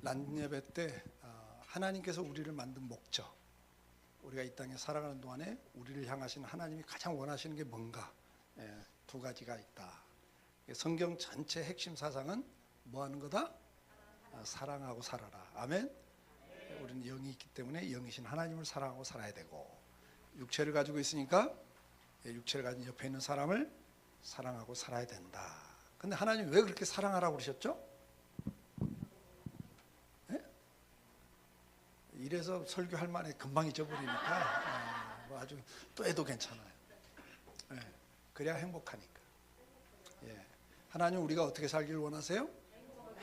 란예배 때 하나님께서 우리를 만든 목적, 우리가 이 땅에 살아가는 동안에 우리를 향하신 하나님이 가장 원하시는 게 뭔가, 두 가지가 있다. 성경 전체 핵심 사상은 뭐 하는 거다? 사랑하고 살아라. 아멘. 우리는 영이 있기 때문에 영이신 하나님을 사랑하고 살아야 되고, 육체를 가지고 있으니까 육체를 가진 옆에 있는 사람을 사랑하고 살아야 된다. 근데 하나님 왜 그렇게 사랑하라고 그러셨죠? 이래서 설교할 만에 금방 잊어버리니까 뭐 아주 또 해도 괜찮아요. 그래야 행복하니까. 하나님 우리가 어떻게 살기를 원하세요?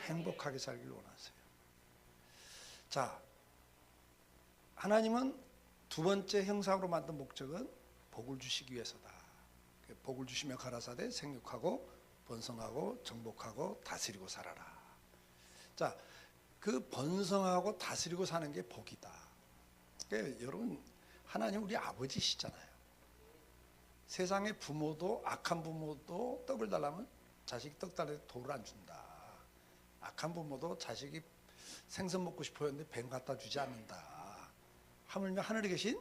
행복하게 살기를 원하세요. 자, 하나님은 두 번째 형상으로 만든 목적은 복을 주시기 위해서다. 복을 주시며 가라사대 생육하고 번성하고 정복하고 다스리고 살아라. 자, 그 번성하고 다스리고 사는 게 복이다. 그러니까 여러분, 하나님 우리 아버지시잖아요. 세상의 부모도, 악한 부모도 떡을 달라면 자식이 떡 달라도 돌을 안 준다. 악한 부모도 자식이 생선 먹고 싶어 했는데 뱀 갖다 주지 않는다. 하물며 하늘에 계신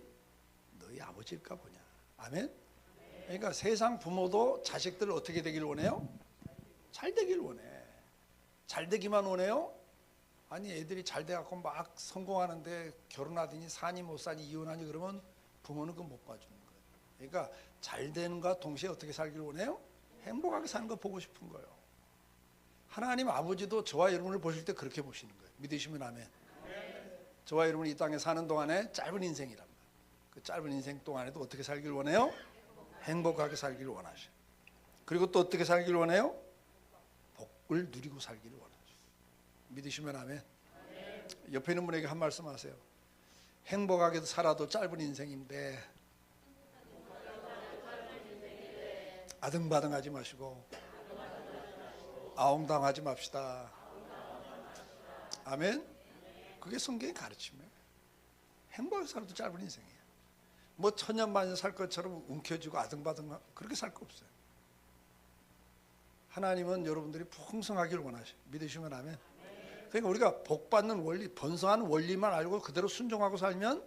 너희 아버지일까 보냐. 아멘. 그러니까 세상 부모도 자식들을 어떻게 되길 원해요? 잘 되길 원해. 잘 되기만 원해요? 아니, 애들이 잘 돼갖고 막 성공하는데 결혼하더니 사니 못 사니 이혼하니 그러면 부모는 그거 못 봐주는 거예요. 그러니까 잘 되는가 동시에 어떻게 살길 원해요? 행복하게 사는 거 보고 싶은 거예요. 하나님 아버지도 저와 여러분을 보실 때 그렇게 보시는 거예요. 믿으시면 아멘. 저와 여러분이 이 땅에 사는 동안에 짧은 인생이란 말이에요. 그 짧은 인생 동안에도 어떻게 살길 원해요? 행복하게 살기를 원하셔요. 그리고 또 어떻게 살기를 원해요? 복을 누리고 살기를 원하셔요. 믿으시면 아멘. 옆에 있는 분에게 한 말씀 하세요. 행복하게 살아도 짧은 인생인데 아등바등하지 마시고 아웅당하지 맙시다. 아멘. 그게 성경의 가르침이에요. 행복하게 살아도 짧은 인생이에요. 뭐 천년만년 살 것처럼 움켜쥐고 아등바등 그렇게 살 거 없어요. 하나님은 여러분들이 풍성하기를 원하셔요. 믿으시면 아멘. 그러니까 우리가 복받는 원리, 번성하는 원리만 알고 그대로 순종하고 살면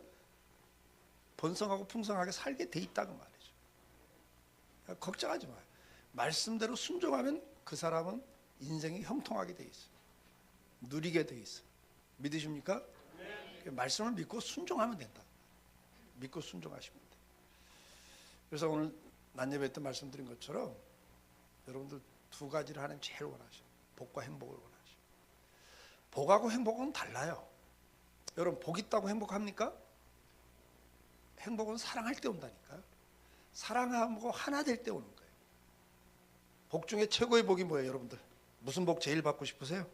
번성하고 풍성하게 살게 돼 있다고 말이죠. 그러니까 걱정하지 마요. 말씀대로 순종하면 그 사람은 인생이 형통하게 돼 있어요. 누리게 돼 있어요. 믿으십니까? 말씀을 믿고 순종하면 된다. 믿고 순종하시면 돼요. 그래서 오늘 낮예배 때 말씀드린 것처럼 여러분들 두 가지를 하나님 제일 원하셔요. 복과 행복을 원하셔요. 복하고 행복은 달라요. 여러분, 복 있다고 행복합니까? 행복은 사랑할 때 온다니까요. 사랑하고 하나 될 때 오는 거예요. 복 중에 최고의 복이 뭐예요, 여러분들? 무슨 복 제일 받고 싶으세요?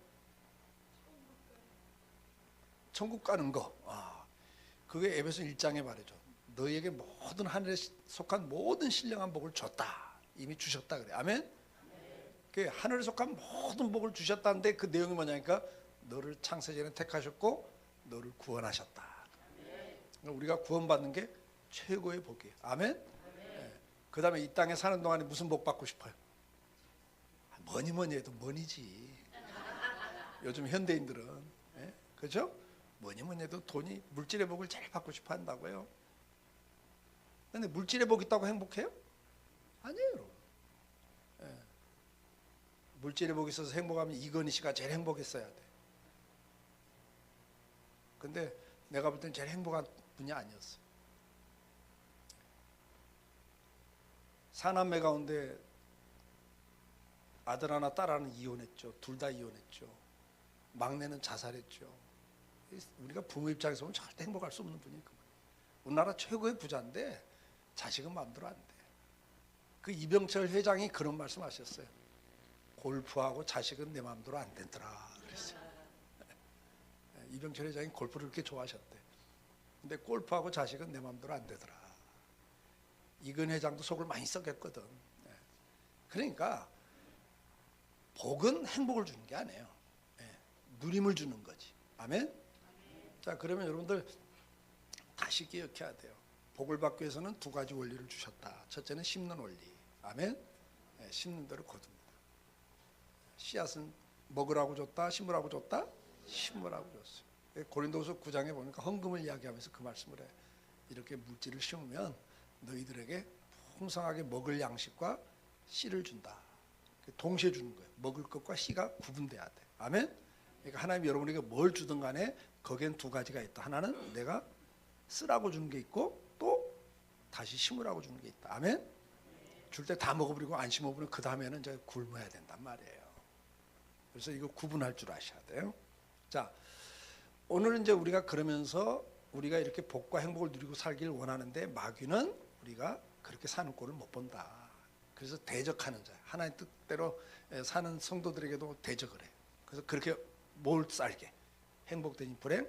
천국 가는 거. 그게 에베소 1장에 말이죠. 너희에게 모든 하늘에 속한 모든 신령한 복을 줬다. 이미 주셨다 그래. 아멘? 그 하늘에 속한 모든 복을 주셨다는데 그 내용이 뭐냐니까 너를 창세전에 택하셨고 너를 구원하셨다. 우리가 구원받는 게 최고의 복이에요. 아멘? 그 다음에 이 땅에 사는 동안에 무슨 복 받고 싶어요? 뭐니 해도 뭐니지. 요즘 현대인들은 그렇죠? 뭐니 해도 돈이, 물질의 복을 제일 받고 싶어 한다고요. 근데 물질의 복 있다고 행복해요? 아니에요, 여러분. 물질의 복이 있어서 행복하면 이건희 씨가 제일 행복했어야 돼. 근데 내가 볼 땐 제일 행복한 분이 아니었어. 사남매 가운데 아들 하나 딸 하나는 이혼했죠. 둘 다 이혼했죠. 막내는 자살했죠. 우리가 부모 입장에서 보면 절대 행복할 수 없는 분이 그거예요. 우리나라 최고의 부자인데 자식은 마음대로 안 돼. 그 이병철 회장이 그런 말씀 하셨어요. 골프하고 자식은 내 마음대로 안 되더라 그랬어요. 이병철 회장이 골프를 그렇게 좋아하셨대. 근데 골프하고 자식은 내 마음대로 안 되더라. 이근 회장도 속을 많이 썩였거든. 그러니까 복은 행복을 주는 게 아니에요. 누림을 주는 거지. 아멘? 자, 그러면 여러분들 다시 기억해야 돼요. 복을 받기 위해서는 두 가지 원리를 주셨다. 첫째는 심는 원리. 아멘? 심는 대로 거둡니다. 씨앗은 먹으라고 줬다, 심으라고 줬다? 심으라고 그랬어요. 고린도후서 9장에 보니까 헌금을 이야기하면서 그 말씀을 해. 이렇게 물질을 심으면 너희들에게 풍성하게 먹을 양식과 씨를 준다. 동시에 주는 거예요. 먹을 것과 씨가 구분돼야 돼. 아멘. 그러니까 하나님 여러분에게 뭘 주든 간에 거기엔 두 가지가 있다. 하나는 내가 쓰라고 주는 게 있고 또 다시 심으라고 주는 게 있다. 아멘. 줄 때 다 먹어버리고 안 심어버리면 그 다음에는 이제 굶어야 된단 말이에요. 그래서 이거 구분할 줄 아셔야 돼요. 자, 오늘은 이제 우리가 그러면서 우리가 이렇게 복과 행복을 누리고 살기를 원하는데 마귀는 우리가 그렇게 사는 꼴을 못 본다. 그래서 대적하는 자예요. 하나님 뜻대로 사는 성도들에게도 대적을 해요. 그래서 그렇게 뭘 살게? 행복되니 불행,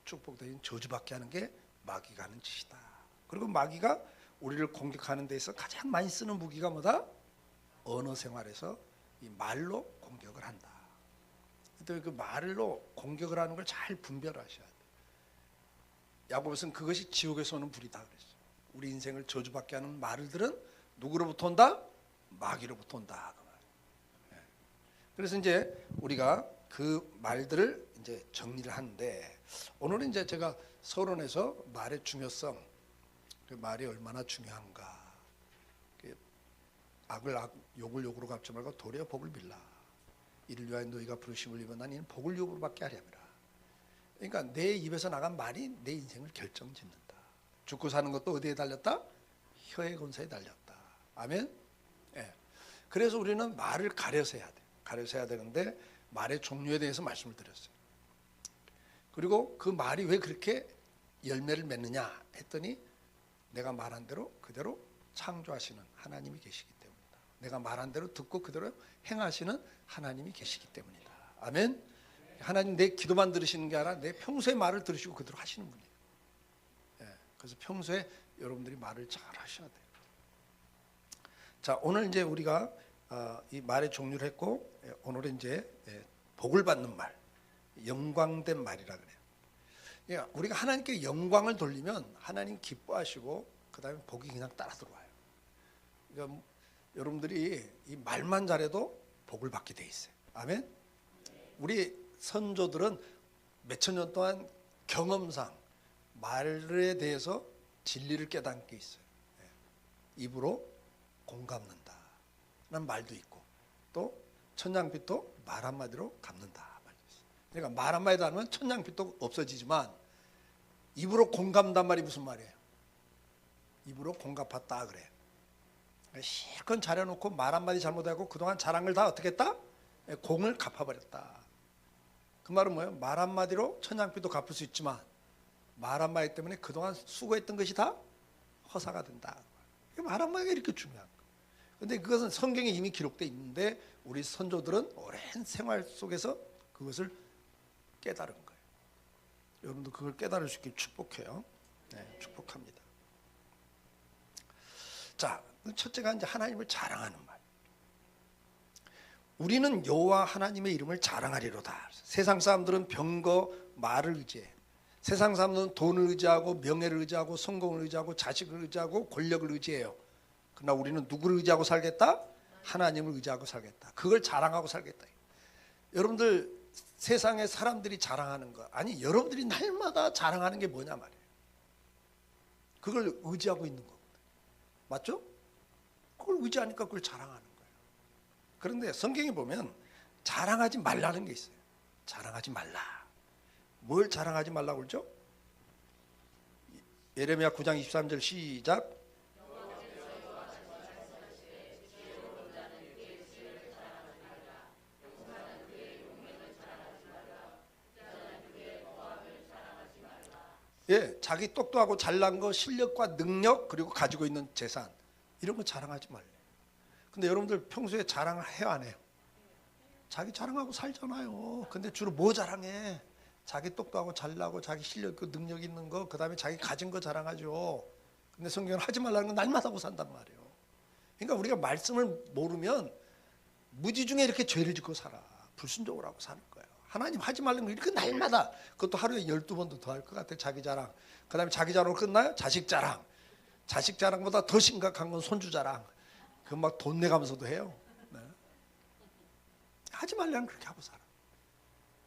축복되니 저주받게 하는 게 마귀가 하는 짓이다. 그리고 마귀가 우리를 공격하는 데 있어 가장 많이 쓰는 무기가 뭐다? 언어 생활에서 이 말로 공격을 한다. 그 말로 공격을 하는 걸 잘 분별하셔야 돼요. 야고보서는 그것이 지옥에서 오는 불이다 그랬어요. 우리 인생을 저주받게 하는 말들은 누구로부터 온다? 마귀로부터 온다. 그래서 이제 우리가 그 말들을 이제 정리를 하는데 오늘은 이제 제가 서론에서 말의 중요성, 그 말이 얼마나 중요한가. 악을 악, 욕을 욕으로 갚지 말고 도리어 복을 빌라. 이를 위하여 너희가 부르심을 입어 난 이는 복을 욕으로 받게 하려니라. 그러니까 내 입에서 나간 말이 내 인생을 결정짓는다. 죽고 사는 것도 어디에 달렸다? 혀의 권세에 달렸다. 아멘. 예. 그래서 우리는 말을 가려서 해야 돼. 가려서 해야 되는데 말의 종류에 대해서 말씀을 드렸어요. 그리고 그 말이 왜 그렇게 열매를 맺느냐 했더니 내가 말한 대로 그대로 창조하시는 하나님이 계시기 때문이다. 내가 말한 대로 듣고 그대로 행하시는 하나님이 계시기 때문이다. 아멘. 하나님 내 기도만 들으시는 게 아니라 내 평소의 말을 들으시고 그대로 하시는 분이에요. 예, 그래서 평소에 여러분들이 말을 잘 하셔야 돼요. 자, 오늘 이제 우리가 이 말의 종류를 했고 오늘은 이제 복을 받는 말, 영광된 말이라 그래요. 그러니까 우리가 하나님께 영광을 돌리면 하나님 기뻐하시고 그 다음에 복이 그냥 따라 들어와요. 그러니까 여러분들이 이 말만 잘해도 복을 받게 돼 있어요. 아멘. 우리 선조들은 몇천 년 동안 경험상 말에 대해서 진리를 깨닫는 게 있어요. 입으로 공 갚는다 라는 말도 있고 또 천냥빚도 말 한마디로 갚는다. 그러니까 말 한마디도 안 하면 천냥빚도 없어지지만 입으로 공 갚는단 말이 무슨 말이에요? 입으로 공 갚았다 그래. 실컷 잘해놓고 말 한마디 잘못하고 그동안 잘한 걸 다 어떻게 했다? 공을 갚아버렸다. 그 말은 뭐예요? 말 한마디로 천냥빚도 갚을 수 있지만 말 한마디 때문에 그동안 수고했던 것이 다 허사가 된다. 말 한마디가 이렇게 중요한 거예요. 그런데 그것은 성경에 이미 기록되어 있는데 우리 선조들은 오랜 생활 속에서 그것을 깨달은 거예요. 여러분도 그걸 깨달을 수 있길 축복해요. 네, 축복합니다. 자, 첫째가 이제 하나님을 자랑하는 말. 우리는 여호와 하나님의 이름을 자랑하리로다. 세상 사람들은 병거, 말을 의지해. 세상 사람들은 돈을 의지하고 명예를 의지하고 성공을 의지하고 자식을 의지하고 권력을 의지해요. 그러나 우리는 누구를 의지하고 살겠다? 하나님을 의지하고 살겠다. 그걸 자랑하고 살겠다. 여러분들 세상에 사람들이 자랑하는 거 아니 여러분들이 날마다 자랑하는 게 뭐냐 말이에요. 그걸 의지하고 있는 거거든요. 맞죠? 그걸 의지하니까 그걸 자랑하는 거예요. 그런데 성경에 보면 자랑하지 말라는 게 있어요. 자랑하지 말라. 뭘 자랑하지 말라고 그러죠? 예레미야 9장 23절 시작. 예, 자기 똑똑하고 잘난 거, 실력과 능력 그리고 가지고 있는 재산 이런 거 자랑하지 말래요. 근데 여러분들 평소에 자랑해요 안 해요? 자기 자랑하고 살잖아요. 근데 주로 뭐 자랑해? 자기 똑똑하고 잘나고 자기 실력 있고 능력 있는 거, 그 다음에 자기 가진 거 자랑하죠. 근데 성경은 하지 말라는 건 날마다 하고 산단 말이에요. 그러니까 우리가 말씀을 모르면 무지중에 이렇게 죄를 짓고 살아. 불순종을 하고 사는 거예요. 하나님 하지 말라는 거 이렇게 날마다, 그것도 하루에 12번도 더 할 것 같아. 자기 자랑. 그 다음에 자기 자랑으로 끝나요? 자식 자랑. 자식 자랑보다 더 심각한 건 손주 자랑. 그 막 돈 내가면서도 해요. 네. 하지 말라는 그렇게 하고 살아.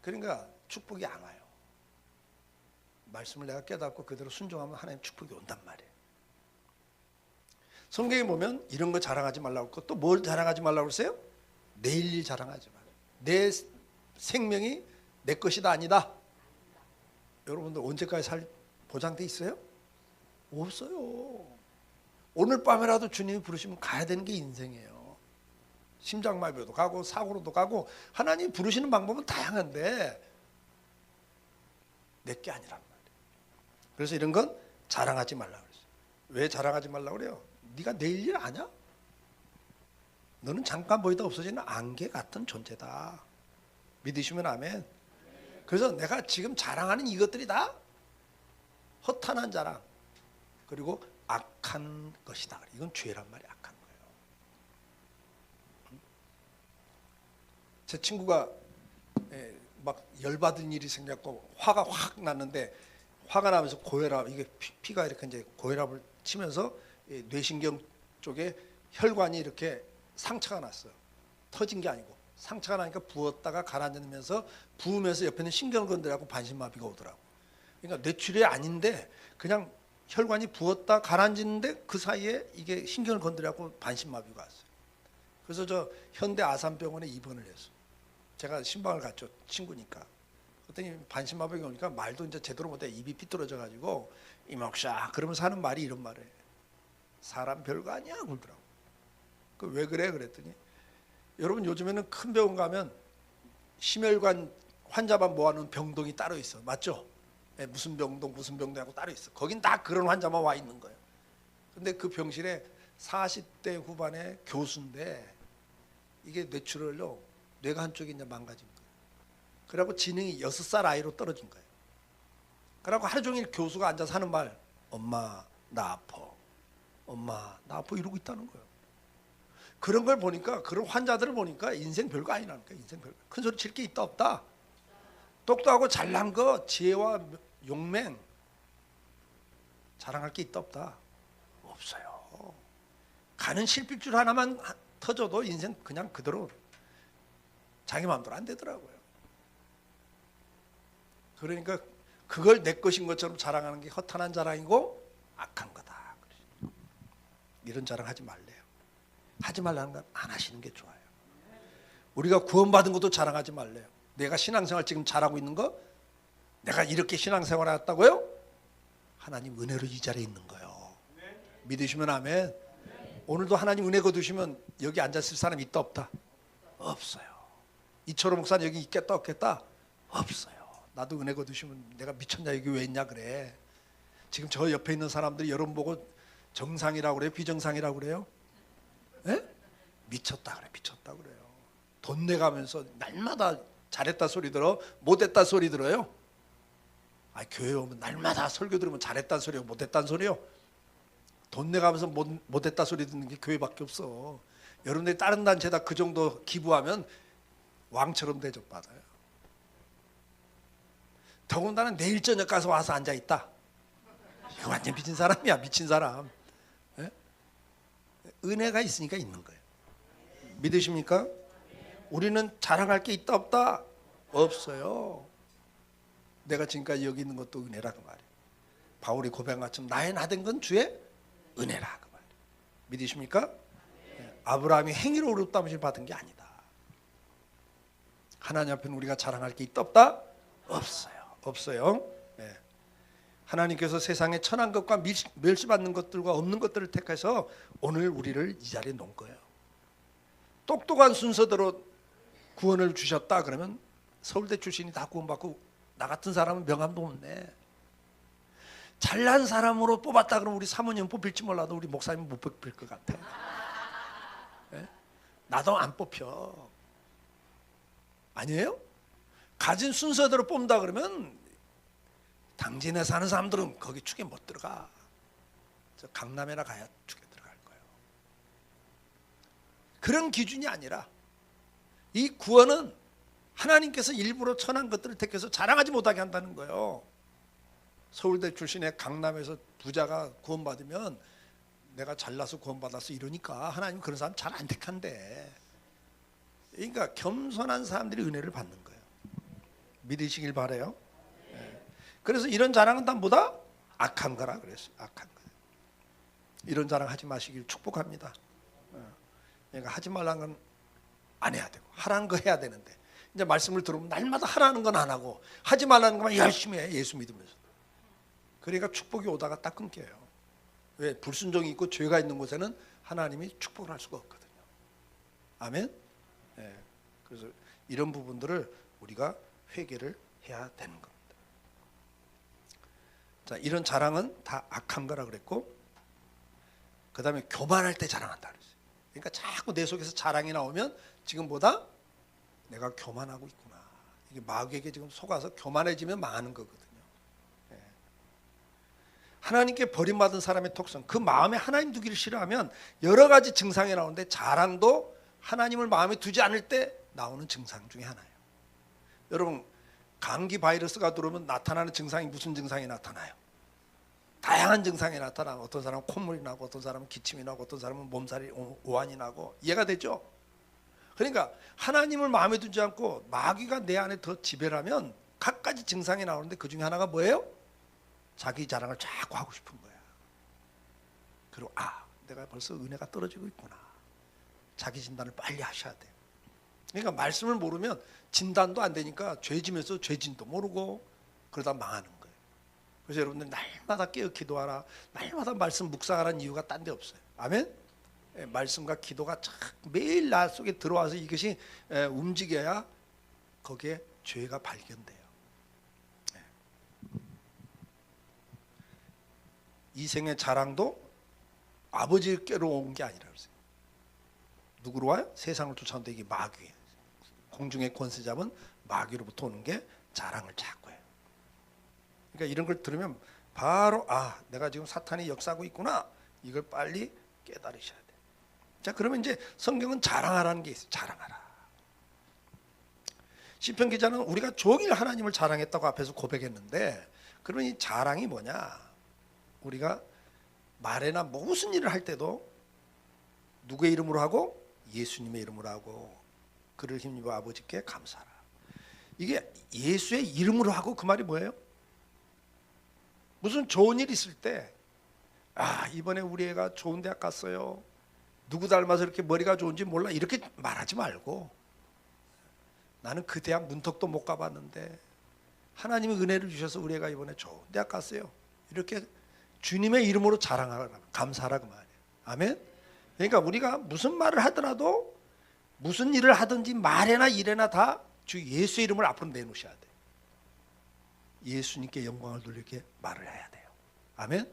그러니까 축복이 안 와요. 말씀을 내가 깨닫고 그대로 순종하면 하나님 축복이 온단 말이에요. 성경에 보면 이런 거 자랑하지 말라고 했고 또 뭘 자랑하지 말라고 그랬어요? 내일 일 자랑하지 마. 내 생명이 내 것이다 아니다. 여러분들 언제까지 살 보장돼 있어요? 없어요. 오늘 밤에라도 주님이 부르시면 가야 되는 게 인생이에요. 심장마비로도 가고 사고로도 가고 하나님 부르시는 방법은 다양한데 내 게 아니란 말이에요. 그래서 이런 건 자랑하지 말라고 그랬어요. 왜 자랑하지 말라고 그래요? 네가 내일 일 아냐? 너는 잠깐 보이다 없어지는 안개 같은 존재다. 믿으시면 아멘. 그래서 내가 지금 자랑하는 이것들이 다 허탄한 자랑 그리고 악한 것이다. 이건 죄란 말이야. 악한 거예요. 제 친구가 막 열받은 일이 생겼고 화가 확 났는데 화가 나면서 고혈압 이게 피가 이렇게 이제 고혈압을 치면서 뇌신경 쪽에 혈관이 이렇게 상처가 났어요. 터진 게 아니고 상처가 나니까 부었다가 가라앉으면서 부으면서 옆에는 신경을 건드려갖고 반신마비가 오더라고. 그러니까 뇌출혈이 아닌데 그냥 혈관이 부었다 가라앉는데 그 사이에 이게 신경을 건드려갖고 반신마비가 왔어요. 그래서 저 현대 아산병원에 입원을 했어. 제가 신방을 갔죠. 친구니까. 그랬더니 반신마비가 오니까 말도 이제 제대로 못해. 입이 삐뚤어져 가지고 이목샤 그러면서 하는 말이 이런 말이에요. 사람 별거 아니야 그러더라고. 그 왜 그래 그랬더니 여러분 요즘에는 큰 병원 가면 심혈관 환자만 모아놓은 병동이 따로 있어. 맞죠? 무슨 병동 무슨 병동하고 따로 있어. 거긴 다 그런 환자만 와 있는 거예요. 근데 그 병실에 40대 후반의 교수인데 이게 뇌출혈로 뇌가 한쪽이 이제 망가진 거예요. 그래갖고 지능이 6살 아이로 떨어진 거예요. 그래갖고 하루 종일 교수가 앉아서 하는 말 엄마 나 아파 엄마 나 아파 이러고 있다는 거예요. 그런 걸 보니까 그런 환자들을 보니까 인생 별거 아니라니까. 인생 별거 큰 소리 칠 게 있다 없다. 똑똑하고 잘난 거 지혜와 용맹 자랑할 게 있다 없다. 없어요. 가는 실핏줄 하나만 터져도 인생 그냥 그대로 자기 마음대로 안 되더라고요. 그러니까 그걸 내 것인 것처럼 자랑하는 게 허탄한 자랑이고 악한 거다. 이런 자랑 하지 말래요. 하지 말라는 건 안 하시는 게 좋아요. 우리가 구원받은 것도 자랑하지 말래요. 내가 신앙생활 지금 잘하고 있는 거 내가 이렇게 신앙생활 했다고요? 하나님 은혜로 이 자리에 있는 거예요. 믿으시면 아멘. 오늘도 하나님 은혜 거두시면 여기 앉았을 사람 있다 없다? 없어요. 이철호 목사는 여기 있겠다 없겠다? 없어요. 나도 은혜 거두시면 내가 미쳤냐 여기 왜 있냐 그래. 지금 저 옆에 있는 사람들이 여러분 보고 정상이라고 그래요? 비정상이라고 그래요? 예? 미쳤다 그래. 미쳤다 그래요. 돈 내가면서 날마다 잘했다 소리 들어 못했다 소리 들어요? 아 교회 오면 날마다 설교 들으면 잘했다는 소리요 못했다는 소리요? 돈 내가면서 못했다 소리 듣는 게 교회밖에 없어. 여러분들이 다른 단체다 그 정도 기부하면 왕처럼 대접받아요. 더군다나 내일 저녁 가서 와서 앉아있다. 이거 완전 미친 사람이야. 미친 사람. 예? 은혜가 있으니까 있는 거예요. 믿으십니까? 우리는 자랑할 게 있다 없다? 없어요. 내가 지금까지 여기 있는 것도 은혜라 그 말이에요. 바울이 고백한 것처럼 나의 나된 건 주의 은혜라 그 말이에요. 믿으십니까? 아브라함이 행위로 의롭다함을 받은 게 아니다. 하나님 앞에는 우리가 자랑할 게 있다 없다? 없어요. 없어요. 네. 하나님께서 세상에 천한 것과 멸시받는 것들과 없는 것들을 택해서 오늘 우리를 이 자리에 놓은 거예요. 똑똑한 순서대로 구원을 주셨다 그러면 서울대 출신이 다 구원받고 나 같은 사람은 명함도 없네. 잘난 사람으로 뽑았다 그러면 우리 사모님 뽑힐지 몰라도 우리 목사님은 못 뽑힐 것 같아. 네? 나도 안 뽑혀. 아니에요? 가진 순서대로 뽑는다 그러면 당진에 사는 사람들은 거기 축에 못 들어가. 저 강남에나 가야 축에 들어갈 거예요. 그런 기준이 아니라 이 구원은 하나님께서 일부러 천한 것들을 택해서 자랑하지 못하게 한다는 거예요. 서울대 출신의 강남에서 부자가 구원받으면 내가 잘나서 구원받았어 이러니까 하나님 그런 사람 잘 안 택한대. 그러니까 겸손한 사람들이 은혜를 받는 거예요. 믿으시길 바래요. 예. 그래서 이런 자랑은 다 뭐다? 악한 거라 그랬어요. 악한 거. 이런 자랑 하지 마시길 축복합니다. 그러니까 하지 말라는 건 안 해야 되고 하라는 거 해야 되는데 이제 말씀을 들으면 날마다 하라는 건 안 하고 하지 말라는 것만 열심히 해. 예수 믿으면서. 그러니까 축복이 오다가 딱 끊겨요. 왜? 불순종이 있고 죄가 있는 곳에는 하나님이 축복을 할 수가 없거든요. 아멘. 예. 그래서 이런 부분들을 우리가 회개를 해야 되는 겁니다. 자, 이런 자랑은 다 악한 거라 그랬고, 그 다음에 교만할 때 자랑한다 그랬어요. 그러니까 자꾸 내 속에서 자랑이 나오면 지금 보다 내가 교만하고 있구나. 이게 마귀에게 지금 속아서 교만해지면 망하는 거거든요. 예. 하나님께 버림받은 사람의 특성, 그 마음에 하나님 두기를 싫어하면 여러 가지 증상이 나오는데 자랑도 하나님을 마음에 두지 않을 때 나오는 증상 중에 하나예요. 여러분, 감기 바이러스가 들어오면 나타나는 증상이 무슨 증상이 나타나요? 다양한 증상이 나타나고, 어떤 사람은 콧물이 나고, 어떤 사람은 기침이 나고, 어떤 사람은 몸살이 오한이 나고. 이해가 되죠? 그러니까 하나님을 마음에 두지 않고 마귀가 내 안에 더 지배를 하면 각가지 증상이 나오는데 그 중에 하나가 뭐예요? 자기 자랑을 자꾸 하고 싶은 거야. 그리고 내가 벌써 은혜가 떨어지고 있구나. 자기 진단을 빨리 하셔야 돼. 그러니까 말씀을 모르면 진단도 안 되니까 죄지면서 죄진도 모르고 그러다 망하는 거예요. 그래서 여러분들 날마다 깨어 기도하라, 날마다 말씀 묵상하라는 이유가 딴 데 없어요. 아멘? 말씀과 기도가 매일 나 속에 들어와서 이것이 움직여야 거기에 죄가 발견돼요. 이 생의 자랑도 아버지께로 온 게 아니라 그랬어요. 누구로 와요? 세상을 쫓아오는데 이게 마귀예요. 공중의 권세 잡은 마귀로부터 오는 게 자랑을 자꾸 해요. 그러니까 이런 걸 들으면 바로 내가 지금 사탄이 역사하고 있구나. 이걸 빨리 깨달으셔야 돼요. 자, 그러면 이제 성경은 자랑하라는 게 있어요. 자랑하라. 시편 기자는 우리가 종일 하나님을 자랑했다고 앞에서 고백했는데, 그러면 이 자랑이 뭐냐? 우리가 말에나 무슨 일을 할 때도 누구의 이름으로 하고? 예수님의 이름으로 하고, 그를 힘입어 아버지께 감사하라. 이게 예수의 이름으로 하고, 그 말이 뭐예요? 무슨 좋은 일 있을 때 이번에 우리 애가 좋은 대학 갔어요. 누구 닮아서 이렇게 머리가 좋은지 몰라. 이렇게 말하지 말고, 나는 그 대학 문턱도 못 가봤는데 하나님이 은혜를 주셔서 우리 애가 이번에 좋은 대학 갔어요. 이렇게 주님의 이름으로 자랑하라, 감사하라 그 말이에요. 아멘. 그러니까 우리가 무슨 말을 하더라도, 무슨 일을 하든지 말에나 일에나 다 주 예수의 이름을 앞으로 내놓으셔야 돼요. 예수님께 영광을 돌리게 말을 해야 돼요. 아멘.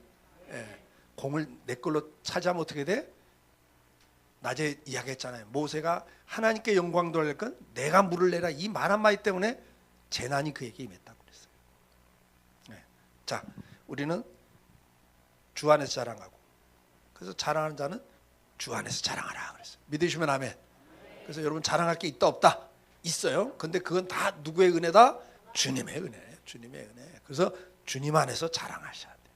예. 공을 내 걸로 차지하면 어떻게 돼? 낮에 이야기했잖아요. 모세가 하나님께 영광 돌릴 건 내가 물을 내라, 이 말 한마디 때문에 재난이 그에게 임했다고 그랬어요. 예. 자, 우리는 주 안에서 자랑하고, 그래서 자랑하는 자는 주 안에서 자랑하라 그랬어요. 믿으시면 아멘. 그래서 여러분 자랑할 게 있다 없다? 있어요. 근데 그건 다 누구의 은혜다? 주님의 은혜. 주님의 은혜. 그래서 주님 안에서 자랑하셔야 돼요.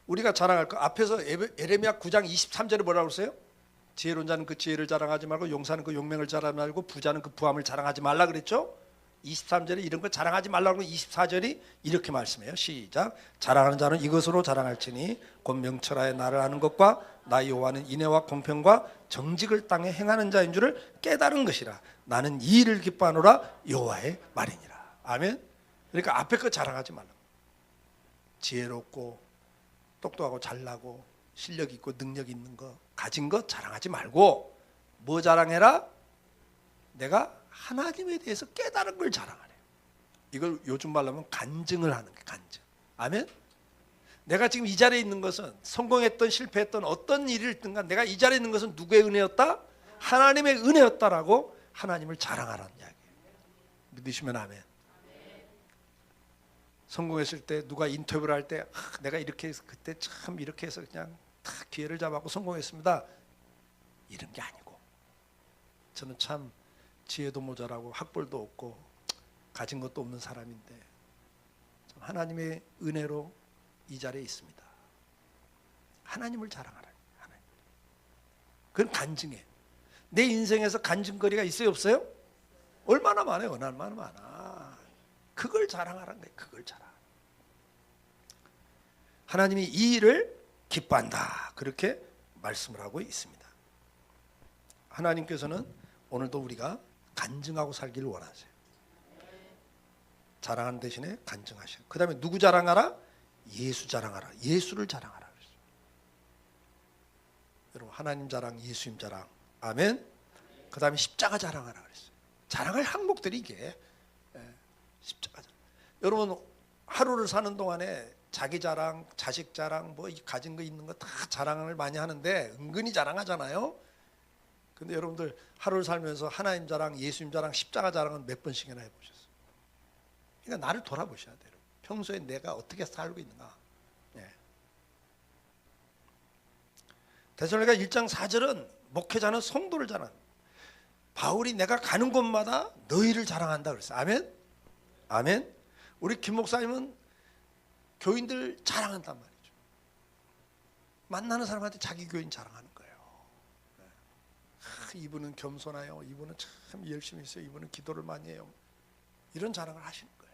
우리가 자랑할 거 앞에서 에레미야 9장 23절에 뭐라고 그랬어요? 지혜로운 자는 그 지혜를 자랑하지 말고 용사는 그 용맹을 자랑하지 말고 부자는 그 부함을 자랑하지 말라 그랬죠? 23절에 이런 거 자랑하지 말라고 24절이 이렇게 말씀해요. 시작. 자랑하는 자는 이것으로 자랑할지니 곧 명철하여 나를 아는 것과 나 여호와는 인애와 공평과 정직을 땅에 행하는 자인 줄을 깨달은 것이라. 나는 이 일을 기뻐하노라 여호와의 말이니라. 아멘. 그러니까 앞에 거 자랑하지 말라고. 지혜롭고 똑똑하고 잘나고 실력 있고 능력 있는 거 가진 거 자랑하지 말고 뭐 자랑해라? 내가 하나님에 대해서 깨달은 걸 자랑하래요. 이걸 요즘 말로 하면 간증을 하는 게 간증. 아멘. 내가 지금 이 자리에 있는 것은 성공했던 실패했던 어떤 일이 있든가 내가 이 자리에 있는 것은 누구의 은혜였다? 하나님의 은혜였다라고 하나님을 자랑하라는 이야기예요. 믿으시면 아멘. 성공했을 때 누가 인터뷰를 할 때 내가 이렇게 해서 그때 참 이렇게 해서 그냥 다 기회를 잡았고 성공했습니다. 이런 게 아니고, 저는 참 지혜도 모자라고 학벌도 없고 가진 것도 없는 사람인데 하나님의 은혜로 이 자리에 있습니다. 하나님을 자랑하라. 하나님. 그건 간증이에요. 내 인생에서 간증거리가 있어요 없어요? 얼마나 많아요. 얼마나 많아. 그걸 자랑하라는 거예요. 그걸 자랑. 하나님이 이 일을 기뻐한다. 그렇게 말씀을 하고 있습니다. 하나님께서는 오늘도 우리가 간증하고 살기를 원하세요. 자랑하는 대신에 간증하셔요. 그 다음에 누구 자랑하라? 예수 자랑하라. 예수를 자랑하라 그랬어요. 여러분 하나님 자랑, 예수님 자랑. 아멘. 그 다음에 십자가 자랑하라 그랬어요. 자랑할 항목들이 이게 십자가 자랑. 여러분 하루를 사는 동안에 자기 자랑, 자식 자랑, 뭐 가진 거 있는 거 다 자랑을 많이 하는데 은근히 자랑하잖아요. 근데 여러분들 하루를 살면서 하나님 자랑, 예수님 자랑, 십자가 자랑은 몇 번씩이나 해보셨어요? 그러니까 나를 돌아보셔야 돼요. 평소에 내가 어떻게 살고 있는가. 데살로니가 1장 4절은 목회자는 성도를 자랑한다. 바울이 내가 가는 곳마다 너희를 자랑한다 그랬어요. 아멘? 아멘? 우리 김 목사님은 교인들 자랑한단 말이죠. 만나는 사람한테 자기 교인 자랑하는 거예요. 이분은 겸손해요. 이분은 참 열심히 있어요. 이분은 기도를 많이 해요. 이런 자랑을 하시는 거예요.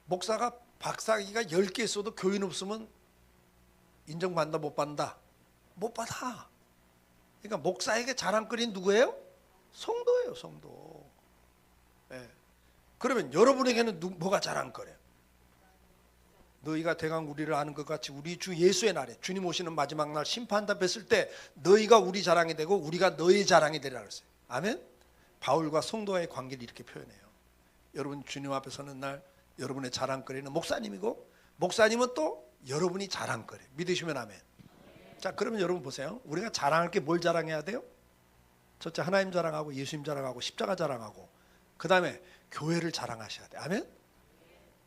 목사가 박사기가 10개 있어도 교인 없으면 인정받는다 못 받는다? 못 받아. 그러니까 목사에게 자랑거리는 누구예요? 성도예요. 성도. 그러면 여러분에게는 뭐가 자랑거려요? 너희가 대강 우리를 아는 것 같이 우리 주 예수의 날에 주님 오시는 마지막 날 심판다 뵀을 때 너희가 우리 자랑이 되고 우리가 너희 자랑이 되리라 그랬어요. 아멘? 바울과 성도와의 관계를 이렇게 표현해요. 여러분 주님 앞에 서는 날 여러분의 자랑거리는 목사님이고 목사님은 또 여러분이 자랑거리. 믿으시면 아멘. 자, 그러면 여러분 보세요. 우리가 자랑할 게 뭘 자랑해야 돼요? 첫째 하나님 자랑하고 예수님 자랑하고 십자가 자랑하고 그 다음에 교회를 자랑하셔야 돼요. 아멘?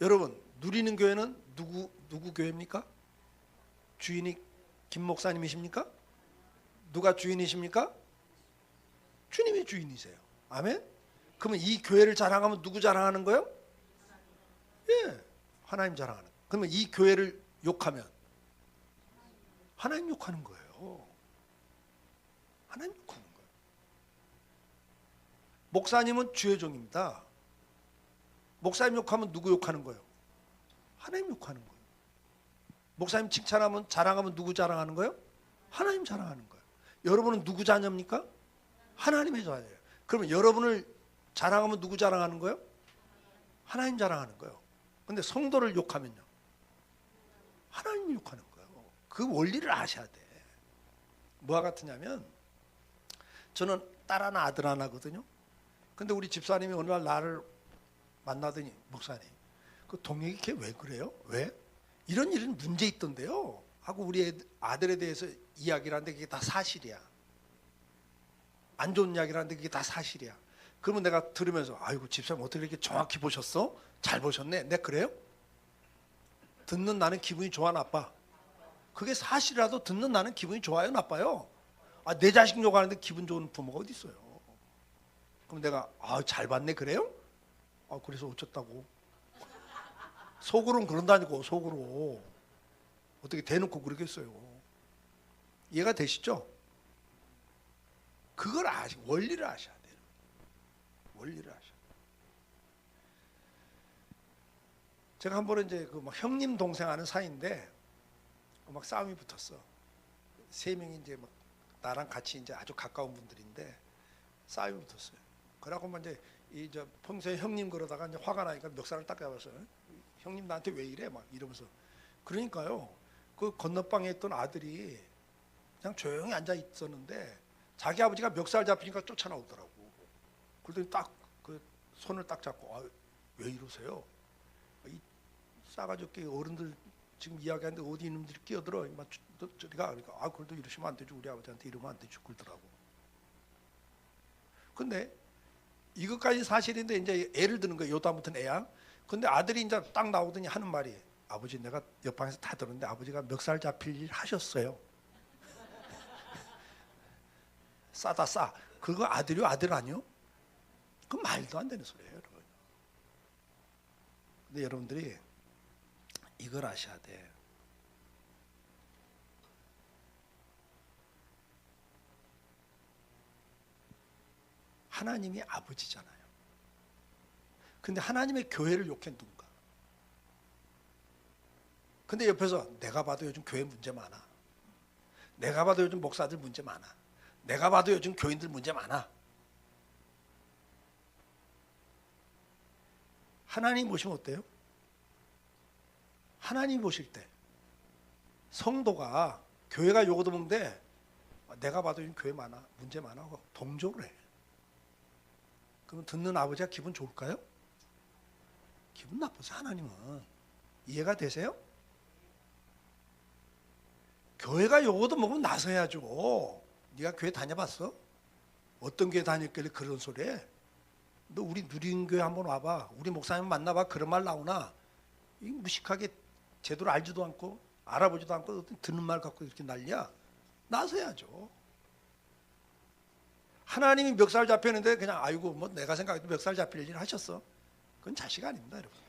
여러분 누리는 교회는 누구 교회입니까? 주인이 김 목사님이십니까? 누가 주인이십니까? 주님이 주인이세요. 아멘? 그러면 이 교회를 자랑하면 누구 자랑하는 거예요? 예, 하나님 자랑하는. 그러면 이 교회를 욕하면 하나님 욕하는 거예요. 하나님 욕하는 거예요. 목사님은 주의 종입니다. 목사님 욕하면 누구 욕하는 거예요? 하나님 욕하는 거예요. 목사님 칭찬하면 자랑하면 누구 자랑하는 거예요? 하나님 자랑하는 거예요. 여러분은 누구 자녀입니까? 하나님의 자녀예요. 그러면 여러분을 자랑하면 누구 자랑하는 거예요? 하나님 자랑하는 거예요. 근데 성도를 욕하면요? 하나님 욕하는 거예요. 그 원리를 아셔야 돼. 뭐와 같으냐면 저는 딸 하나 아들 하나거든요. 근데 우리 집사님이 어느 날 나를 만나더니 목사님 그 동혁이 걔 왜 그래요? 왜? 이런 일은 문제 있던데요 하고 우리 아들에 대해서 이야기를 하는데 그게 다 사실이야. 안 좋은 이야기를 하는데 그게 다 사실이야. 그러면 내가 들으면서 아이고 집사님 어떻게 이렇게 정확히 보셨어? 잘 보셨네. 네 그래요? 듣는 나는 기분이 좋아 나빠? 그게 사실이라도 듣는 나는 기분이 좋아요 나빠요? 아, 내 자식 욕하는데 기분 좋은 부모가 어디 있어요? 그럼 내가 잘 봤네 그래요? 그래서 어쩌다고? 속으로는 그런다니까. 속으로 어떻게 대놓고 그러겠어요? 이해가 되시죠? 그걸 원리를 아셔야 돼요. 원리를 아셔야 돼요. 제가 한 번은 이제 막 형님 동생 하는 사이인데 막 싸움이 붙었어. 세 명이 이제 막 나랑 같이 이제 아주 가까운 분들인데 싸움이 붙었어요. 그러고 이제 평소에 형님 그러다가 이제 화가 나니까 멱살을 딱 잡아서 형님 나한테 왜 이래 막 이러면서 그러니까요. 그 건너방에 있던 아들이 그냥 조용히 앉아 있었는데 자기 아버지가 멱살 잡히니까 쫓아나오더라고. 그러더니 딱 그 손을 딱 잡고 왜 이러세요? 이 싸가지 없게 어른들 지금 이야기하는데 어디 이놈들이 끼어들어 저리가 그러니까 그래도 이러시면 안 되죠. 우리 아버지한테 이러면 안 되죠. 그러더라고. 근데 이것까지 사실인데 이제 애를 드는 거예요. 요다부터는 애야. 근데 아들이 이제 딱 나오더니 하는 말이 아버지 내가 옆방에서 다 들었는데 아버지가 멱살 잡힐 일 하셨어요. 싸다 싸. 그거 아들이요? 아들 아니요? 그 말도 안 되는 소리예요. 여러분. 근데 여러분들이 이걸 아셔야 돼. 하나님이 아버지잖아요. 근데 하나님의 교회를 욕해 누군가? 근데 옆에서 내가 봐도 요즘 교회 문제 많아. 내가 봐도 요즘 목사들 문제 많아. 내가 봐도 요즘 교인들 문제 많아. 하나님 보시면 어때요? 하나님 보실 때 성도가 교회가 요거 먹는데 내가 봐도 요즘 교회 많아. 문제 많아. 하고 동조를 해. 그러면 듣는 아버지가 기분 좋을까요? 기분 나쁘죠. 하나님은. 이해가 되세요? 교회가 요거도 먹으면 나서야죠. 네가 교회 다녀봤어? 어떤 교회 다녔길래 그런 소리 해? 너 우리 누린교회 한번 와봐. 우리 목사님 만나봐. 그런 말 나오나? 이 무식하게 제대로 알지도 않고 알아보지도 않고 듣는 말 갖고 이렇게 난리야. 나서야죠. 하나님이 멱살 잡혔는데 그냥 아이고 뭐 내가 생각해도 멱살 잡힐 일 하셨어. 그건 자식 아닙니다, 여러분.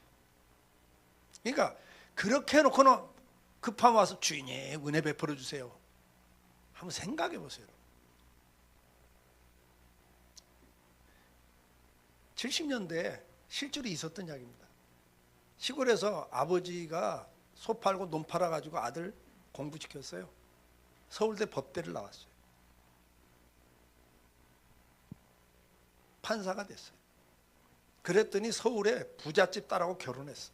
그러니까 그렇게 해놓고는 급하면 와서 주인이 은혜 베풀어 주세요. 한번 생각해 보세요. 70년대에 실제로 있었던 이야기입니다. 시골에서 아버지가 소 팔고 논 팔아가지고 아들 공부시켰어요. 서울대 법대를 나왔어요. 판사가 됐어요. 그랬더니 서울에 부잣집 딸하고 결혼했어.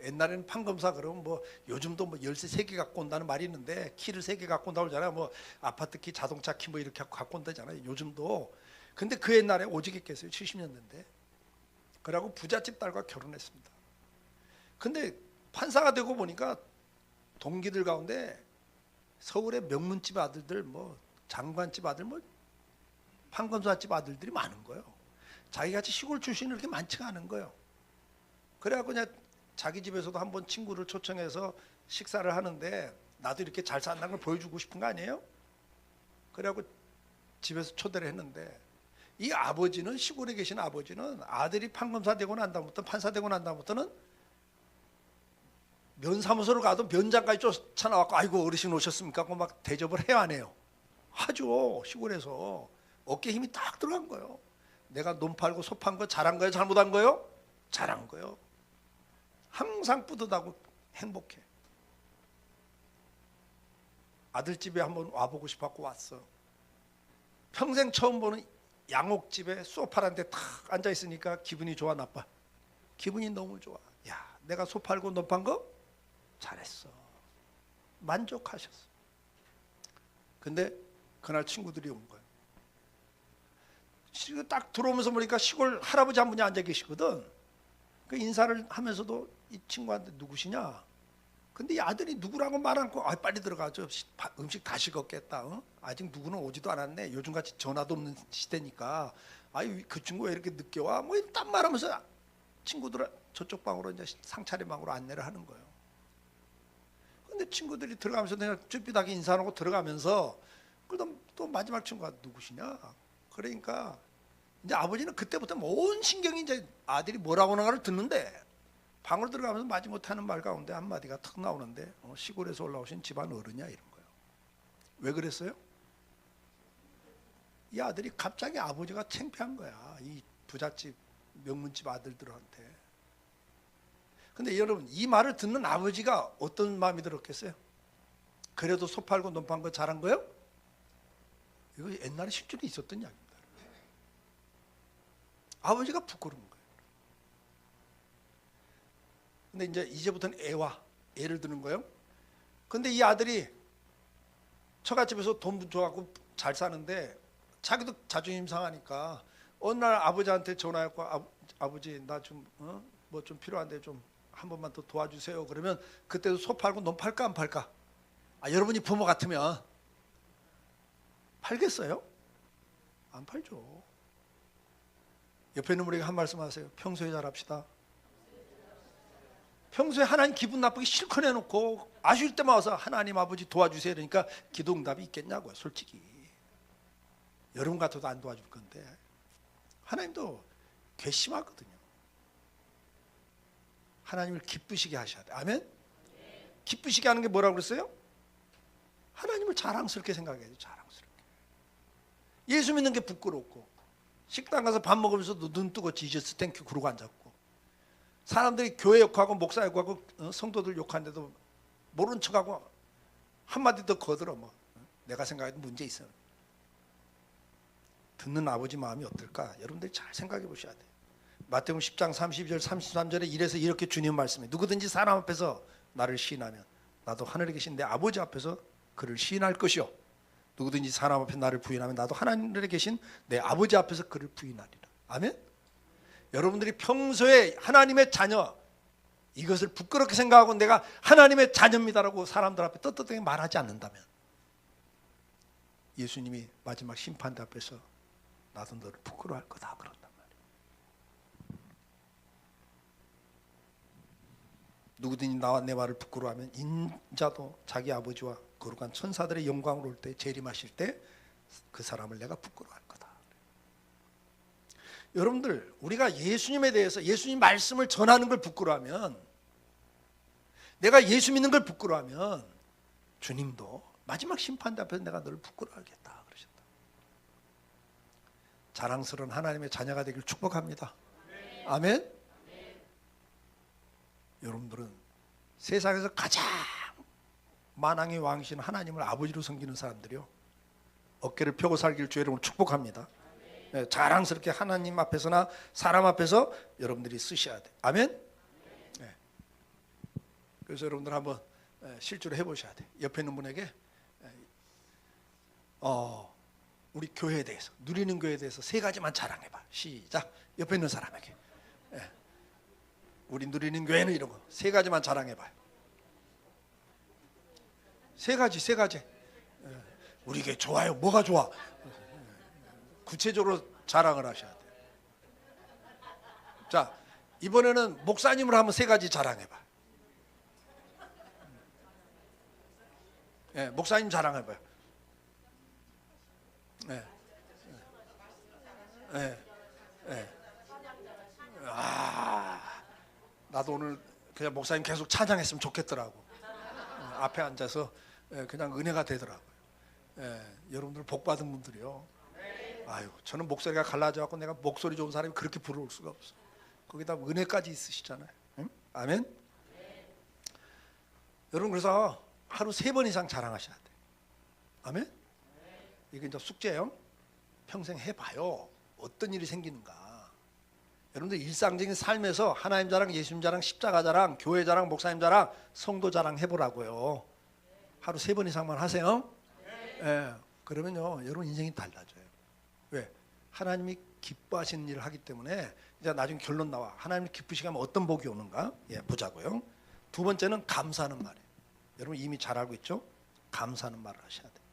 옛날에는 판검사 그러면 뭐 요즘도 뭐 열쇠 3개 갖고 온다는 말이 있는데 키를 3개 갖고 온다고 그러잖아요. 뭐 아파트 키, 자동차 키 뭐 이렇게 갖고 온다잖아요. 요즘도. 근데 그 옛날에 오직 했겠어요. 70년대인데. 그러고 부잣집 딸과 결혼했습니다. 근데 판사가 되고 보니까 동기들 가운데 서울의 명문집 아들들, 뭐 장관집 아들, 뭐 판검사집 아들들이 많은 거예요. 자기같이 시골 출신이 그렇게 많지가 않은 거예요. 그래갖고 그냥 자기 집에서도 한번 친구를 초청해서 식사를 하는데 나도 이렇게 잘 산다는 걸 보여주고 싶은 거 아니에요? 그래갖고 집에서 초대를 했는데 이 아버지는, 시골에 계신 아버지는 아들이 판검사 되고 난 다음부터, 판사 되고 난 다음부터는 면사무소로 가도 면장까지 쫓아나왔고 아이고 어르신 오셨습니까? 하고 막 대접을 해야 안 해요? 하죠. 시골에서 어깨에 힘이 딱 들어간 거예요. 내가 논 팔고 소 판 거 잘한 거예요? 잘못한 거예요? 잘한 거예요. 항상 뿌듯하고 행복해. 아들 집에 한번 와보고 싶었고 왔어. 평생 처음 보는 양옥집에 소파란데 탁 앉아 있으니까 기분이 좋아 나빠? 기분이 너무 좋아. 야, 내가 소 팔고 논 판 거 잘했어. 만족하셨어. 근데 그날 친구들이 온 거예요. 딱 들어오면서 보니까 시골 할아버지 한 분이 앉아 계시거든. 그 인사를 하면서도 이 친구한테 누구시냐? 근데 이 아들이 누구라고 말 않고 빨리 들어가죠. 음식 다 식었겠다. 어? 아직 누구는 오지도 않았네. 요즘같이 전화도 없는 시대니까. 아유 그 친구가 이렇게 늦게 와? 뭐 딴 말하면서 친구들 저쪽 방으로 이제 상차림 방으로 안내를 하는 거예요. 근데 친구들이 들어가면서 내가 쭈삣하게 인사하고 들어가면서 그럼 또 마지막 친구가 누구시냐? 그러니까 이제 아버지는 그때부터 온 신경이 이제 아들이 뭐라고 하는가를 듣는데 방으로 들어가면서 마지못하는 말 가운데 한마디가 턱 나오는데 시골에서 올라오신 집안 어른이야 이런 거예요. 왜 그랬어요? 이 아들이 갑자기 아버지가 창피한 거야. 이 부잣집 명문집 아들들한테. 근데 여러분 이 말을 듣는 아버지가 어떤 마음이 들었겠어요? 그래도 소 팔고 논 판 거 잘한 거예요? 이거 옛날에 실제로 있었던 이야기입니다. 아버지가 부끄러운 거예요. 근데 이제부터는 애를 드는 거예요. 근데 이 아들이 처갓집에서 돈 줘갖고 잘 사는데 자기도 자존심 상하니까 어느 날 아버지한테 전화했고 아버지 나 좀 뭐 좀 필요한데 좀 한 번만 더 도와주세요. 그러면 그때도 소 팔고 논 팔까 안 팔까? 여러분이 부모 같으면 팔겠어요? 안 팔죠. 옆에 있는 분에게 한 말씀 하세요. 평소에 잘합시다. 평소에 하나님 기분 나쁘게 실컷 해놓고 아쉬울 때만 와서 하나님 아버지 도와주세요 그러니까 기도응답이 있겠냐고요. 솔직히 여러분 같아도 안 도와줄 건데 하나님도 괘씸하거든요. 하나님을 기쁘시게 하셔야 돼. 아멘? 기쁘시게 하는 게 뭐라고 그랬어요? 하나님을 자랑스럽게 생각해야죠. 자랑스럽게. 예수 믿는 게 부끄럽고 식당 가서 밥 먹으면서도 눈 뜨고 지저스 땡큐 그러고 앉았고, 사람들이 교회 욕하고 목사 욕하고 성도들 욕하는데도 모른 척하고 한마디 더 거들어. 뭐 내가 생각해도 문제 있어. 듣는 아버지 마음이 어떨까? 여러분들이 잘 생각해 보셔야 돼요. 마태복음 10장 32절 33절에 이래서 이렇게 주님 말씀해, 누구든지 사람 앞에서 나를 시인하면 나도 하늘에 계신 내 아버지 앞에서 그를 시인할 것이요, 누구든지 사람 앞에 나를 부인하면 나도 하늘에 계신 내 아버지 앞에서 그를 부인하리라. 아멘? 여러분들이 평소에 하나님의 자녀, 이것을 부끄럽게 생각하고 내가 하나님의 자녀입니다라고 사람들 앞에 떳떳하게 말하지 않는다면, 예수님이 마지막 심판대 앞에서 나도 너를 부끄러워할 거다 그런단 말이에요. 누구든지 나와 내 말을 부끄러워하면 인자도 자기 아버지와 거룩한 천사들의 영광으로 올 때, 재림하실 때 그 사람을 내가 부끄러워할 거다. 여러분들, 우리가 예수님에 대해서 예수님 말씀을 전하는 걸 부끄러워하면, 내가 예수 믿는 걸 부끄러워하면 주님도 마지막 심판대 앞에서 내가 너를 부끄러워하겠다 그러셨다. 자랑스러운 하나님의 자녀가 되길 축복합니다. 아멘. 여러분들은 세상에서 가장 만왕의 왕이신 하나님을 아버지로 섬기는 사람들이요, 어깨를 펴고 살길 주의 이름으로 축복합니다. 네, 자랑스럽게 하나님 앞에서나 사람 앞에서 여러분들이 쓰셔야 돼. 아멘. 네. 그래서 여러분들 한번 실제로 해보셔야 돼. 옆에 있는 분에게 우리 교회에 대해서, 누리는 교회에 대해서 세 가지만 자랑해봐. 시작. 옆에 있는 사람에게, 우리 누리는 교회는 이런 거 세 가지만 자랑해봐요. 세 가지. 우리 교회 좋아요. 뭐가 좋아? 구체적으로 자랑을 하셔야 돼요. 자, 이번에는 목사님을 한번 세 가지 자랑해봐. 목사님 자랑해봐요. 나도 오늘 그냥 목사님 계속 찬양했으면 좋겠더라고. 앞에 앉아서 그냥 은혜가 되더라고요. 여러분들 복 받은 분들이요. 아유, 저는 목소리가 갈라져 갖고 내가 목소리 좋은 사람이 그렇게 부러울 수가 없어. 거기다 은혜까지 있으시잖아요. 응? 아멘. 여러분, 그래서 하루 3번 이상 자랑하셔야 돼. 아멘. 이게 이제 숙제예요. 평생 해봐요. 어떤 일이 생기는가. 여러분들 일상적인 삶에서 하나님 자랑, 예수님 자랑, 십자가 자랑, 교회 자랑, 목사님 자랑, 성도 자랑 해보라고요. 하루 3번 이상만 하세요. 그러면요, 여러분 인생이 달라져요. 왜? 하나님이 기뻐하시는 일을 하기 때문에. 이제 나중에 결론 나와. 하나님이 기쁘시게 하면 어떤 복이 오는가? 보자고요. 두 번째는 감사하는 말이에요. 여러분 이미 잘 알고 있죠? 감사하는 말을 하셔야 돼요.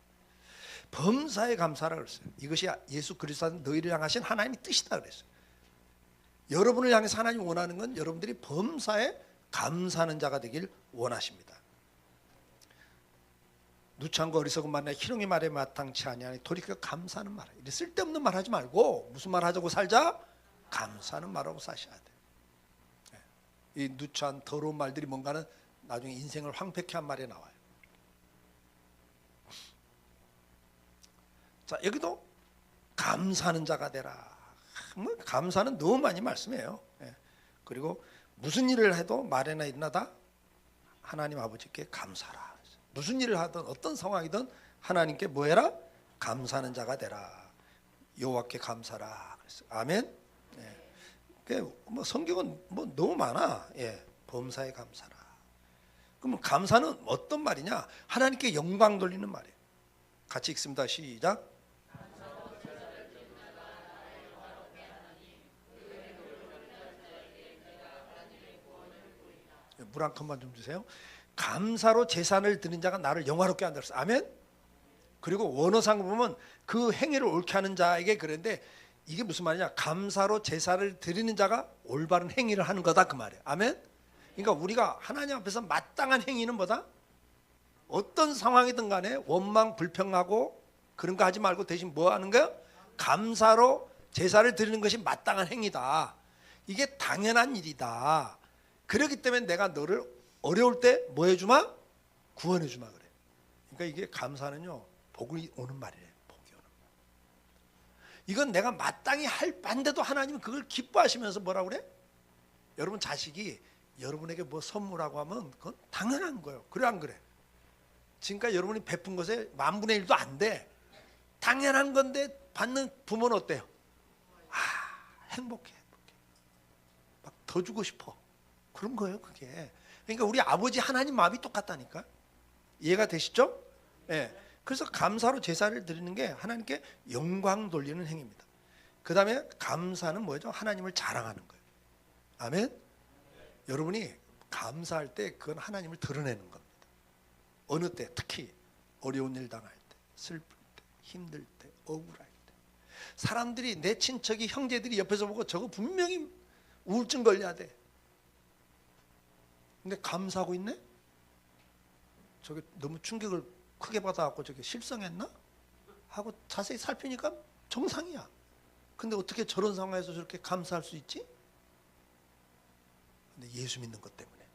범사에 감사라 그랬어요. 이것이 예수 그리스도 너희를 향하신 하나님의 뜻이다 그랬어요. 여러분을 향해서 하나님이 원하는 건 여러분들이 범사에 감사하는 자가 되길 원하십니다. 누창과 어리석은 말에 희롱의 말에 마땅치 아니하니 돌이켜 감사하는 말. 이래 쓸데없는 말 하지 말고 무슨 말 하자고 살자? 감사하는 말하고 사셔야 돼. 이 누추한 더러운 말들이 뭔가는 나중에 인생을 황폐케 한 말에 나와요. 자, 여기도 감사하는 자가 되라. 감사는 너무 많이 말씀해요. 그리고 무슨 일을 해도 말에나 일어나다 하나님 아버지께 감사하라. 무슨 일을 하든 어떤 상황이든 하나님께 뭐 해라? 감사하는 자가 되라. 여호와께 감사라. 아멘. 뭐 성경은 뭐 너무 많아. 범사에 감사라. 그러면 감사는 어떤 말이냐? 하나님께 영광 돌리는 말이에요. 같이 읽습니다. 시작. 물 한 컵만 좀 주세요. 감사로 제사를 드린 자가 나를 영화롭게 한다 그랬어요. 아멘. 그리고 원어상 보면 그 행위를 옳게 하는 자에게 그랬는데, 이게 무슨 말이냐? 감사로 제사를 드리는 자가 올바른 행위를 하는 거다 그 말이에요. 아멘. 그러니까 우리가 하나님 앞에서 마땅한 행위는 뭐다? 어떤 상황이든 간에 원망 불평하고 그런 거 하지 말고 대신 뭐 하는 거야? 감사로 제사를 드리는 것이 마땅한 행위다. 이게 당연한 일이다. 그렇기 때문에 내가 너를 어려울 때 뭐 해주마? 구원해주마 그래. 그러니까 이게 감사는요, 복이 오는 말이에요. 복이 오는 말. 이건 내가 마땅히 할 반대도 하나님은 그걸 기뻐하시면서 뭐라 그래? 여러분 자식이 여러분에게 뭐 선물하고 하면 그건 당연한 거예요. 그래 안 그래? 지금까지 여러분이 베푼 것에 10,000분의 1도 안 돼. 당연한 건데 받는 부모는 어때요? 아, 행복해. 막 더 주고 싶어. 그런 거예요, 그게. 그러니까 우리 아버지 하나님 마음이 똑같다니까. 이해가 되시죠? 예. 그래서 감사로 제사를 드리는 게 하나님께 영광 돌리는 행위입니다. 그 다음에 감사는 뭐죠? 하나님을 자랑하는 거예요. 아멘? 여러분이 감사할 때 그건 하나님을 드러내는 겁니다. 어느 때, 특히 어려운 일 당할 때, 슬플 때, 힘들 때, 억울할 때, 사람들이, 내 친척이, 형제들이 옆에서 보고 저거 분명히 우울증 걸려야 돼. 근데 감사하고 있네? 저게 너무 충격을 크게 받아갖고 저게 실성했나? 하고 자세히 살피니까 정상이야. 근데 어떻게 저런 상황에서 저렇게 감사할 수 있지? 근데 예수 믿는 것 때문에.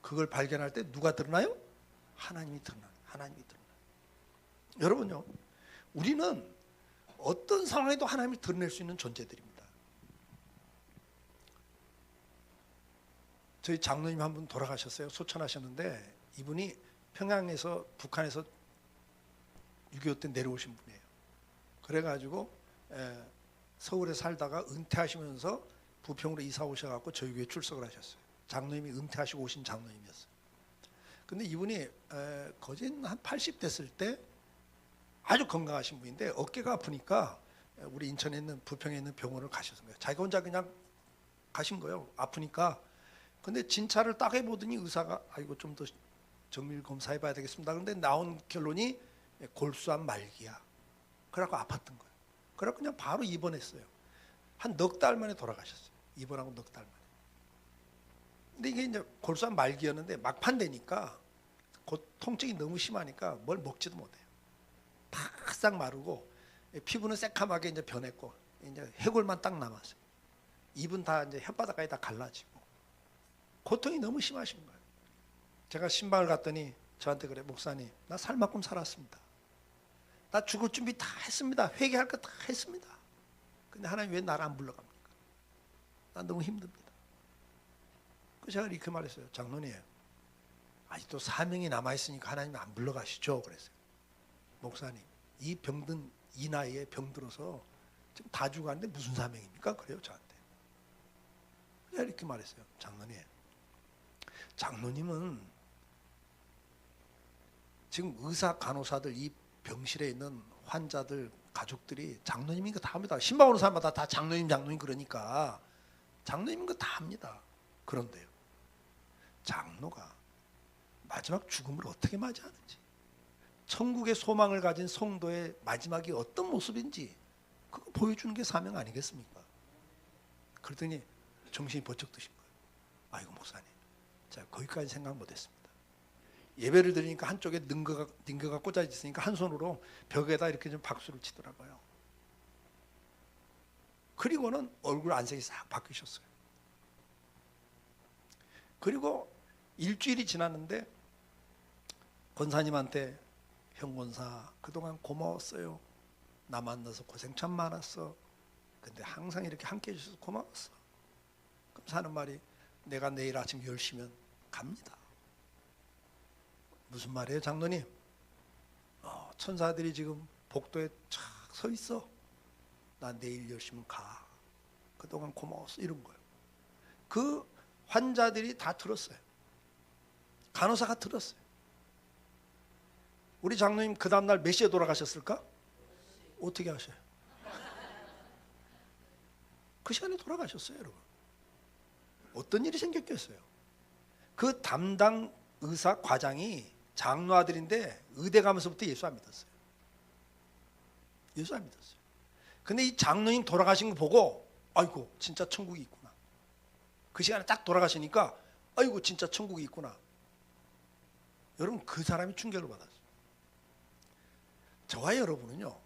그걸 발견할 때 누가 드러나요? 하나님이 드러나요. 하나님이 드러나요. 여러분요, 우리는 어떤 상황에도 하나님을 드러낼 수 있는 존재들입니다. 저희 장로님 한 분 돌아가셨어요. 소천하셨는데 이분이 평양에서, 북한에서 6.25 때 내려오신 분이에요. 그래가지고 서울에 살다가 은퇴하시면서 부평으로 이사 오셔갖고 저희 교회 출석을 하셨어요. 장로님이 은퇴하시고 오신 장로님이었어요. 근데 이분이 거진 한 80 됐을 때 아주 건강하신 분인데 어깨가 아프니까 우리 인천에 있는, 부평에 있는 병원을 가셨던 거예요. 자기가 혼자 그냥 가신 거예요. 아프니까. 근데 진찰을 딱 해보더니 의사가 아이고 좀 더 정밀 검사해봐야 되겠습니다. 그런데 나온 결론이 골수암 말기야. 그래갖고 아팠던 거예요. 그래갖고 그냥 바로 입원했어요. 한 넉 달 만에 돌아가셨어요. 입원하고 넉 달 만에. 근데 이게 이제 골수암 말기였는데 막판 되니까 통증이 너무 심하니까 뭘 먹지도 못해요. 바싹 마르고 피부는 새카맣게 이제 변했고 이제 해골만 딱 남았어요. 입은 다 이제 혓바닥까지 다 갈라지고 고통이 너무 심하신 거예요. 제가 신방을 갔더니 저한테 그래, 목사님 나 살 만큼 살았습니다. 나 죽을 준비 다 했습니다. 회개할 거 다 했습니다. 근데 하나님 왜 나를 안 불러갑니까? 난 너무 힘듭니다. 그래서 제가 이렇게 말했어요. 장로님, 아직도 사명이 남아있으니까 하나님이 안 불러가시죠? 그랬어요. 목사님, 이 병든, 이 나이에 병들어서 지금 다 죽었는데 무슨 사명입니까? 그래요, 저한테. 제가 이렇게 말했어요. 장로님은 지금 의사, 간호사들, 이 병실에 있는 환자들, 가족들이 장로님인 거 다 합니다. 신방 오는 사람마다 다 장로님 그러니까 장로님인 거 다 합니다. 그런데요, 장로가 마지막 죽음을 어떻게 맞이하는지, 천국의 소망을 가진 성도의 마지막이 어떤 모습인지 그거 보여주는 게 사명 아니겠습니까? 그러더니 정신이 번쩍 드신 거예요. 아이고 목사님, 제가 거기까지 생각 못했습니다. 예배를 드리니까 한쪽에 링거가 꽂아 있으니까 한 손으로 벽에다 이렇게 좀 박수를 치더라고요. 그리고는 얼굴 안색이 싹 바뀌셨어요. 그리고 일주일이 지났는데 권사님한테, 형 권사 그동안 고마웠어요. 나 만나서 고생 참 많았어. 근데 항상 이렇게 함께 해주셔서 고마웠어. 그럼 사는 말이, 내가 내일 아침 10시면 갑니다. 무슨 말이에요, 장로님? 천사들이 지금 복도에 쫙 서 있어. 나 내일 10시면 가. 그동안 고마웠어. 이런 거예요. 그 환자들이 다 들었어요. 간호사가 들었어요. 우리 장로님 그 다음날 몇 시에 돌아가셨을까? 어떻게 아셔요? 그 시간에 돌아가셨어요, 여러분. 어떤 일이 생겼겠어요? 그 담당 의사 과장이 장로 아들인데 의대 가면서부터 예수 안 믿었어요. 예수 안 믿었어요. 근데 이 장로님 돌아가신 거 보고 아이고 진짜 천국이 있구나. 그 시간에 딱 돌아가시니까 아이고 진짜 천국이 있구나. 여러분, 그 사람이 충격을 받았어요. 저와 여러분은요,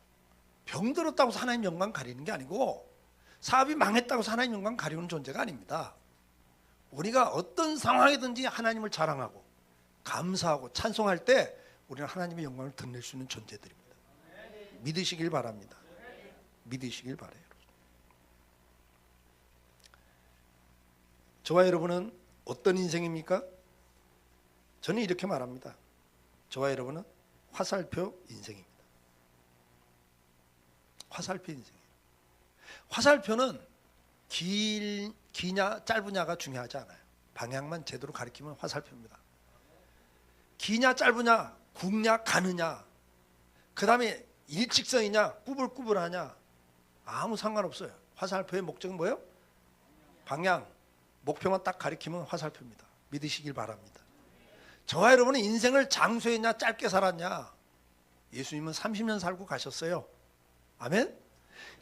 병들었다고 해서 하나님 영광 가리는 게 아니고 사업이 망했다고 해서 하나님 영광 가리는 존재가 아닙니다. 우리가 어떤 상황이든지 하나님을 자랑하고 감사하고 찬송할 때 우리는 하나님의 영광을 드러낼 수 있는 존재들입니다. 믿으시길 바랍니다. 믿으시길 바라요. 저와 여러분은 어떤 인생입니까? 저는 이렇게 말합니다. 저와 여러분은 화살표 인생입니다. 화살표 인생이에요. 화살표는 기냐 짧으냐가 중요하지 않아요. 방향만 제대로 가리키면 화살표입니다. 기냐 짧으냐, 굽냐 가느냐, 그 다음에 일직선이냐 꾸불꾸불하냐 아무 상관없어요. 화살표의 목적은 뭐예요? 방향, 목표만 딱 가리키면 화살표입니다. 믿으시길 바랍니다. 저와 여러분은 인생을 장수했냐 짧게 살았냐, 예수님은 30년 살고 가셨어요. 아멘?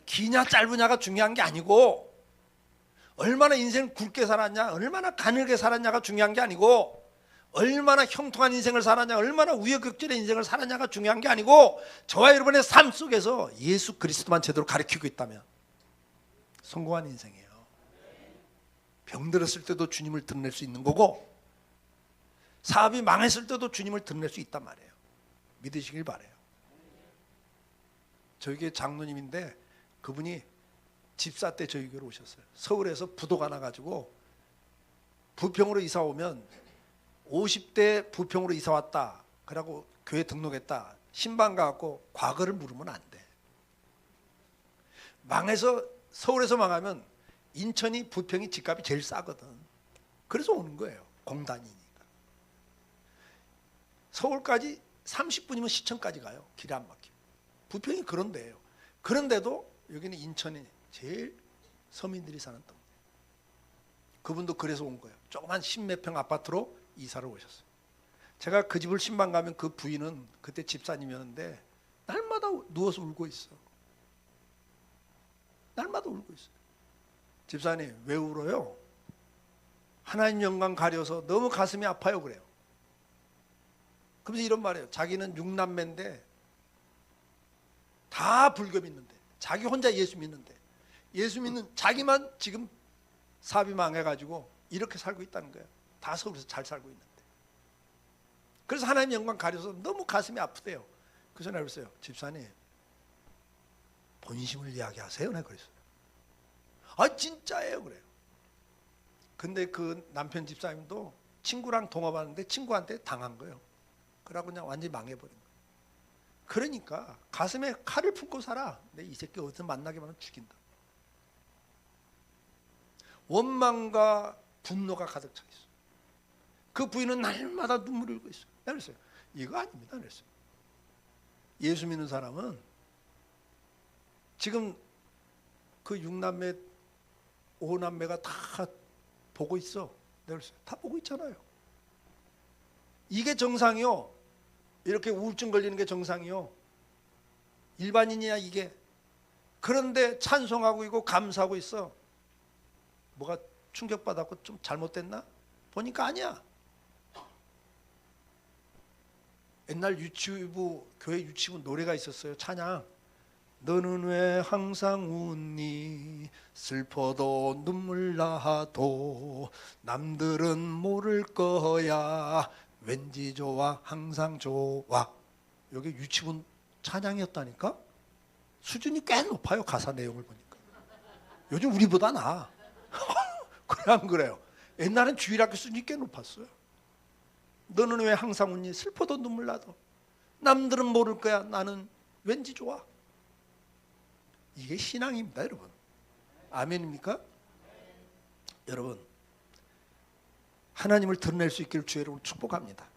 기냐 짧으냐가 중요한 게 아니고, 얼마나 인생을 굵게 살았냐, 얼마나 가늘게 살았냐가 중요한 게 아니고, 얼마나 형통한 인생을 살았냐, 얼마나 우여곡절의 인생을 살았냐가 중요한 게 아니고, 저와 여러분의 삶 속에서 예수 그리스도만 제대로 가르치고 있다면 성공한 인생이에요. 병들었을 때도 주님을 드러낼 수 있는 거고, 사업이 망했을 때도 주님을 드러낼 수 있단 말이에요. 믿으시길 바라요. 저희 교회 장로님인데 그분이 집사 때 저희 교회로 오셨어요. 서울에서 부도가 나가지고 부평으로 이사 오면 50대 부평으로 이사 왔다, 그러고 교회 등록했다, 신방 가갖고 과거를 물으면 안 돼. 망해서 서울에서 망하면 인천이 부평이 집값이 제일 싸거든. 그래서 오는 거예요. 공단이니까. 서울까지 30분이면 시청까지 가요. 길이 안 막히고. 부평이 그런 데예요. 그런데도 여기는 인천이 제일 서민들이 사는 동네. 그분도 그래서 온 거예요. 조그만 10몇 평 아파트로 이사를 오셨어요. 제가 그 집을 신방 가면 그 부인은 그때 집사님이었는데 날마다 누워서 울고 있어. 날마다 울고 있어요. 집사님 왜 울어요? 하나님 영광 가려서 너무 가슴이 아파요 그래요. 그러면서 이런 말이에요. 자기는 6남매인데 다 불교 믿는데, 자기 혼자 예수 믿는데, 예수 믿는 자기만 지금 사업이 망해가지고 이렇게 살고 있다는 거예요. 다 서울에서 잘 살고 있는데. 그래서 하나님 영광 가려서 너무 가슴이 아프대요. 그래서 내가 그랬어요. 집사님 본심을 이야기하세요. 내가 그랬어요. 아 진짜예요 그래요. 근데 그 남편 집사님도 친구랑 동업하는데 친구한테 당한 거예요. 그러고 그냥 완전히 망해버린 거예요. 그러니까 가슴에 칼을 품고 살아. 내 이 새끼 어디서 만나게 하면 죽인다. 원망과 분노가 가득 차 있어. 그 부인은 날마다 눈물을 흘리고 있어요. 내가 그랬어요. 이거 아닙니다. 그랬어요. 예수 믿는 사람은 지금 그 6남매 5남매가 다 보고 있어. 내가 그랬어요. 다 보고 있잖아요. 이게 정상이요. 이렇게 우울증 걸리는 게 정상이요. 일반인이야 이게. 그런데 찬송하고 있고 감사하고 있어. 뭐가 충격받았고 좀 잘못됐나? 보니까 아니야. 옛날 유치부, 교회 유치부 노래가 있었어요. 찬양. 너는 왜 항상 웃니? 슬퍼도 눈물 나도 남들은 모를 거야. 왠지 좋아 항상 좋아. 여기 유치부 찬양이었다니까. 수준이 꽤 높아요. 가사 내용을 보니까. 요즘 우리보다 나아. 그래 안 그래요? 옛날엔 주일학교 수준이 꽤 높았어요. 너는 왜 항상 웃니? 슬퍼도 눈물 나도 남들은 모를 거야. 나는 왠지 좋아. 이게 신앙입니다 여러분. 아멘입니까? 여러분 하나님을 드러낼 수 있기를 주 여러분을 축복합니다.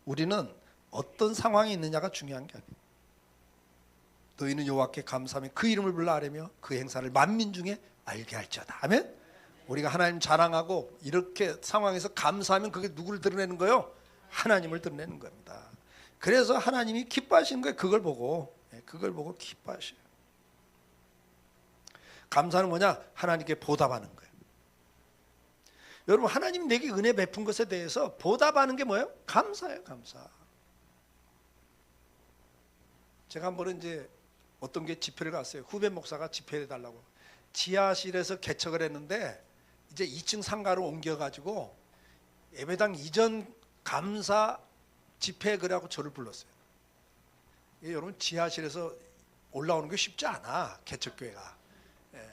우리는 어떤 상황이 있느냐가 중요한 게 아니에요. 너희는 여호와께 감사하며 그 이름을 불러 아뢰며 그 행사를 만민 중에 알게 할지어다. 아멘. 우리가 하나님 자랑하고 이렇게 상황에서 감사하면 그게 누구를 드러내는 거예요? 하나님을 드러내는 겁니다. 그래서 하나님이 기뻐하시는 거예요. 그걸 보고 기뻐하셔요. 감사는 뭐냐? 하나님께 보답하는 거예요. 여러분 하나님 내게 은혜 베푼 것에 대해서 보답하는 게 뭐예요? 감사예요. 감사. 제가 한번 이제 어떤 게 집회를 갔어요. 후배 목사가 집회를 해달라고 지하실에서 개척을 했는데 이제 2층 상가로 옮겨가지고 예배당 이전 감사 집회 그래갖고 저를 불렀어요. 여러분 지하실에서 올라오는 게 쉽지 않아. 개척교회가. 예.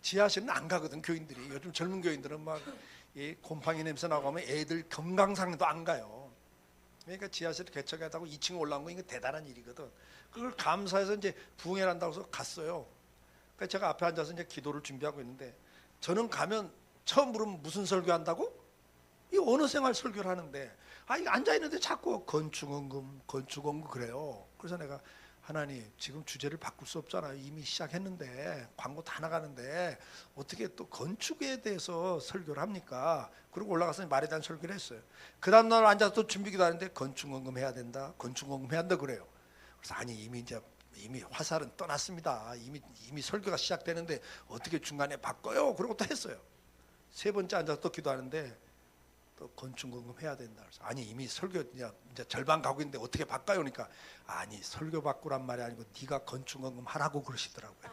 지하실은 안 가거든 교인들이. 요즘 젊은 교인들은 막 이 곰팡이 냄새 나고 하면 애들 금강산도 안 가요. 그러니까 지하실 개척하다고 2층 올라온 거 이거 대단한 일이거든. 그걸 감사해서 이제 부흥회를 한다고 해서 갔어요. 그러니까 제가 앞에 앉아서 이제 기도를 준비하고 있는데 저는 가면 처음 물으면 무슨 설교한다고? 이 언어 생활 설교를 하는데 이거 앉아 있는데 자꾸 건축원금 그래요. 그래서 내가 하나님 지금 주제를 바꿀 수 없잖아요. 이미 시작했는데 광고 다 나가는데 어떻게 또 건축에 대해서 설교를 합니까? 그리고 올라가서 말에 대한 설교를 했어요. 그 다음날 앉아서 또 준비기도 하는데 건축원금 해야 된다. 건축원금 해야 한다 그래요. 그래서 아니 이미 화살은 떠났습니다. 이미 설교가 시작되는데 어떻게 중간에 바꿔요? 그러고 또 했어요. 세 번째 앉아서 또 기도하는데 또 건축원금 해야 된다. 그래서 아니 이미 설교 이제 절반 가고 있는데 어떻게 바꿔요? 그러니까 아니 설교 바꾸란 말이 아니고 네가 건축원금 하라고 그러시더라고요.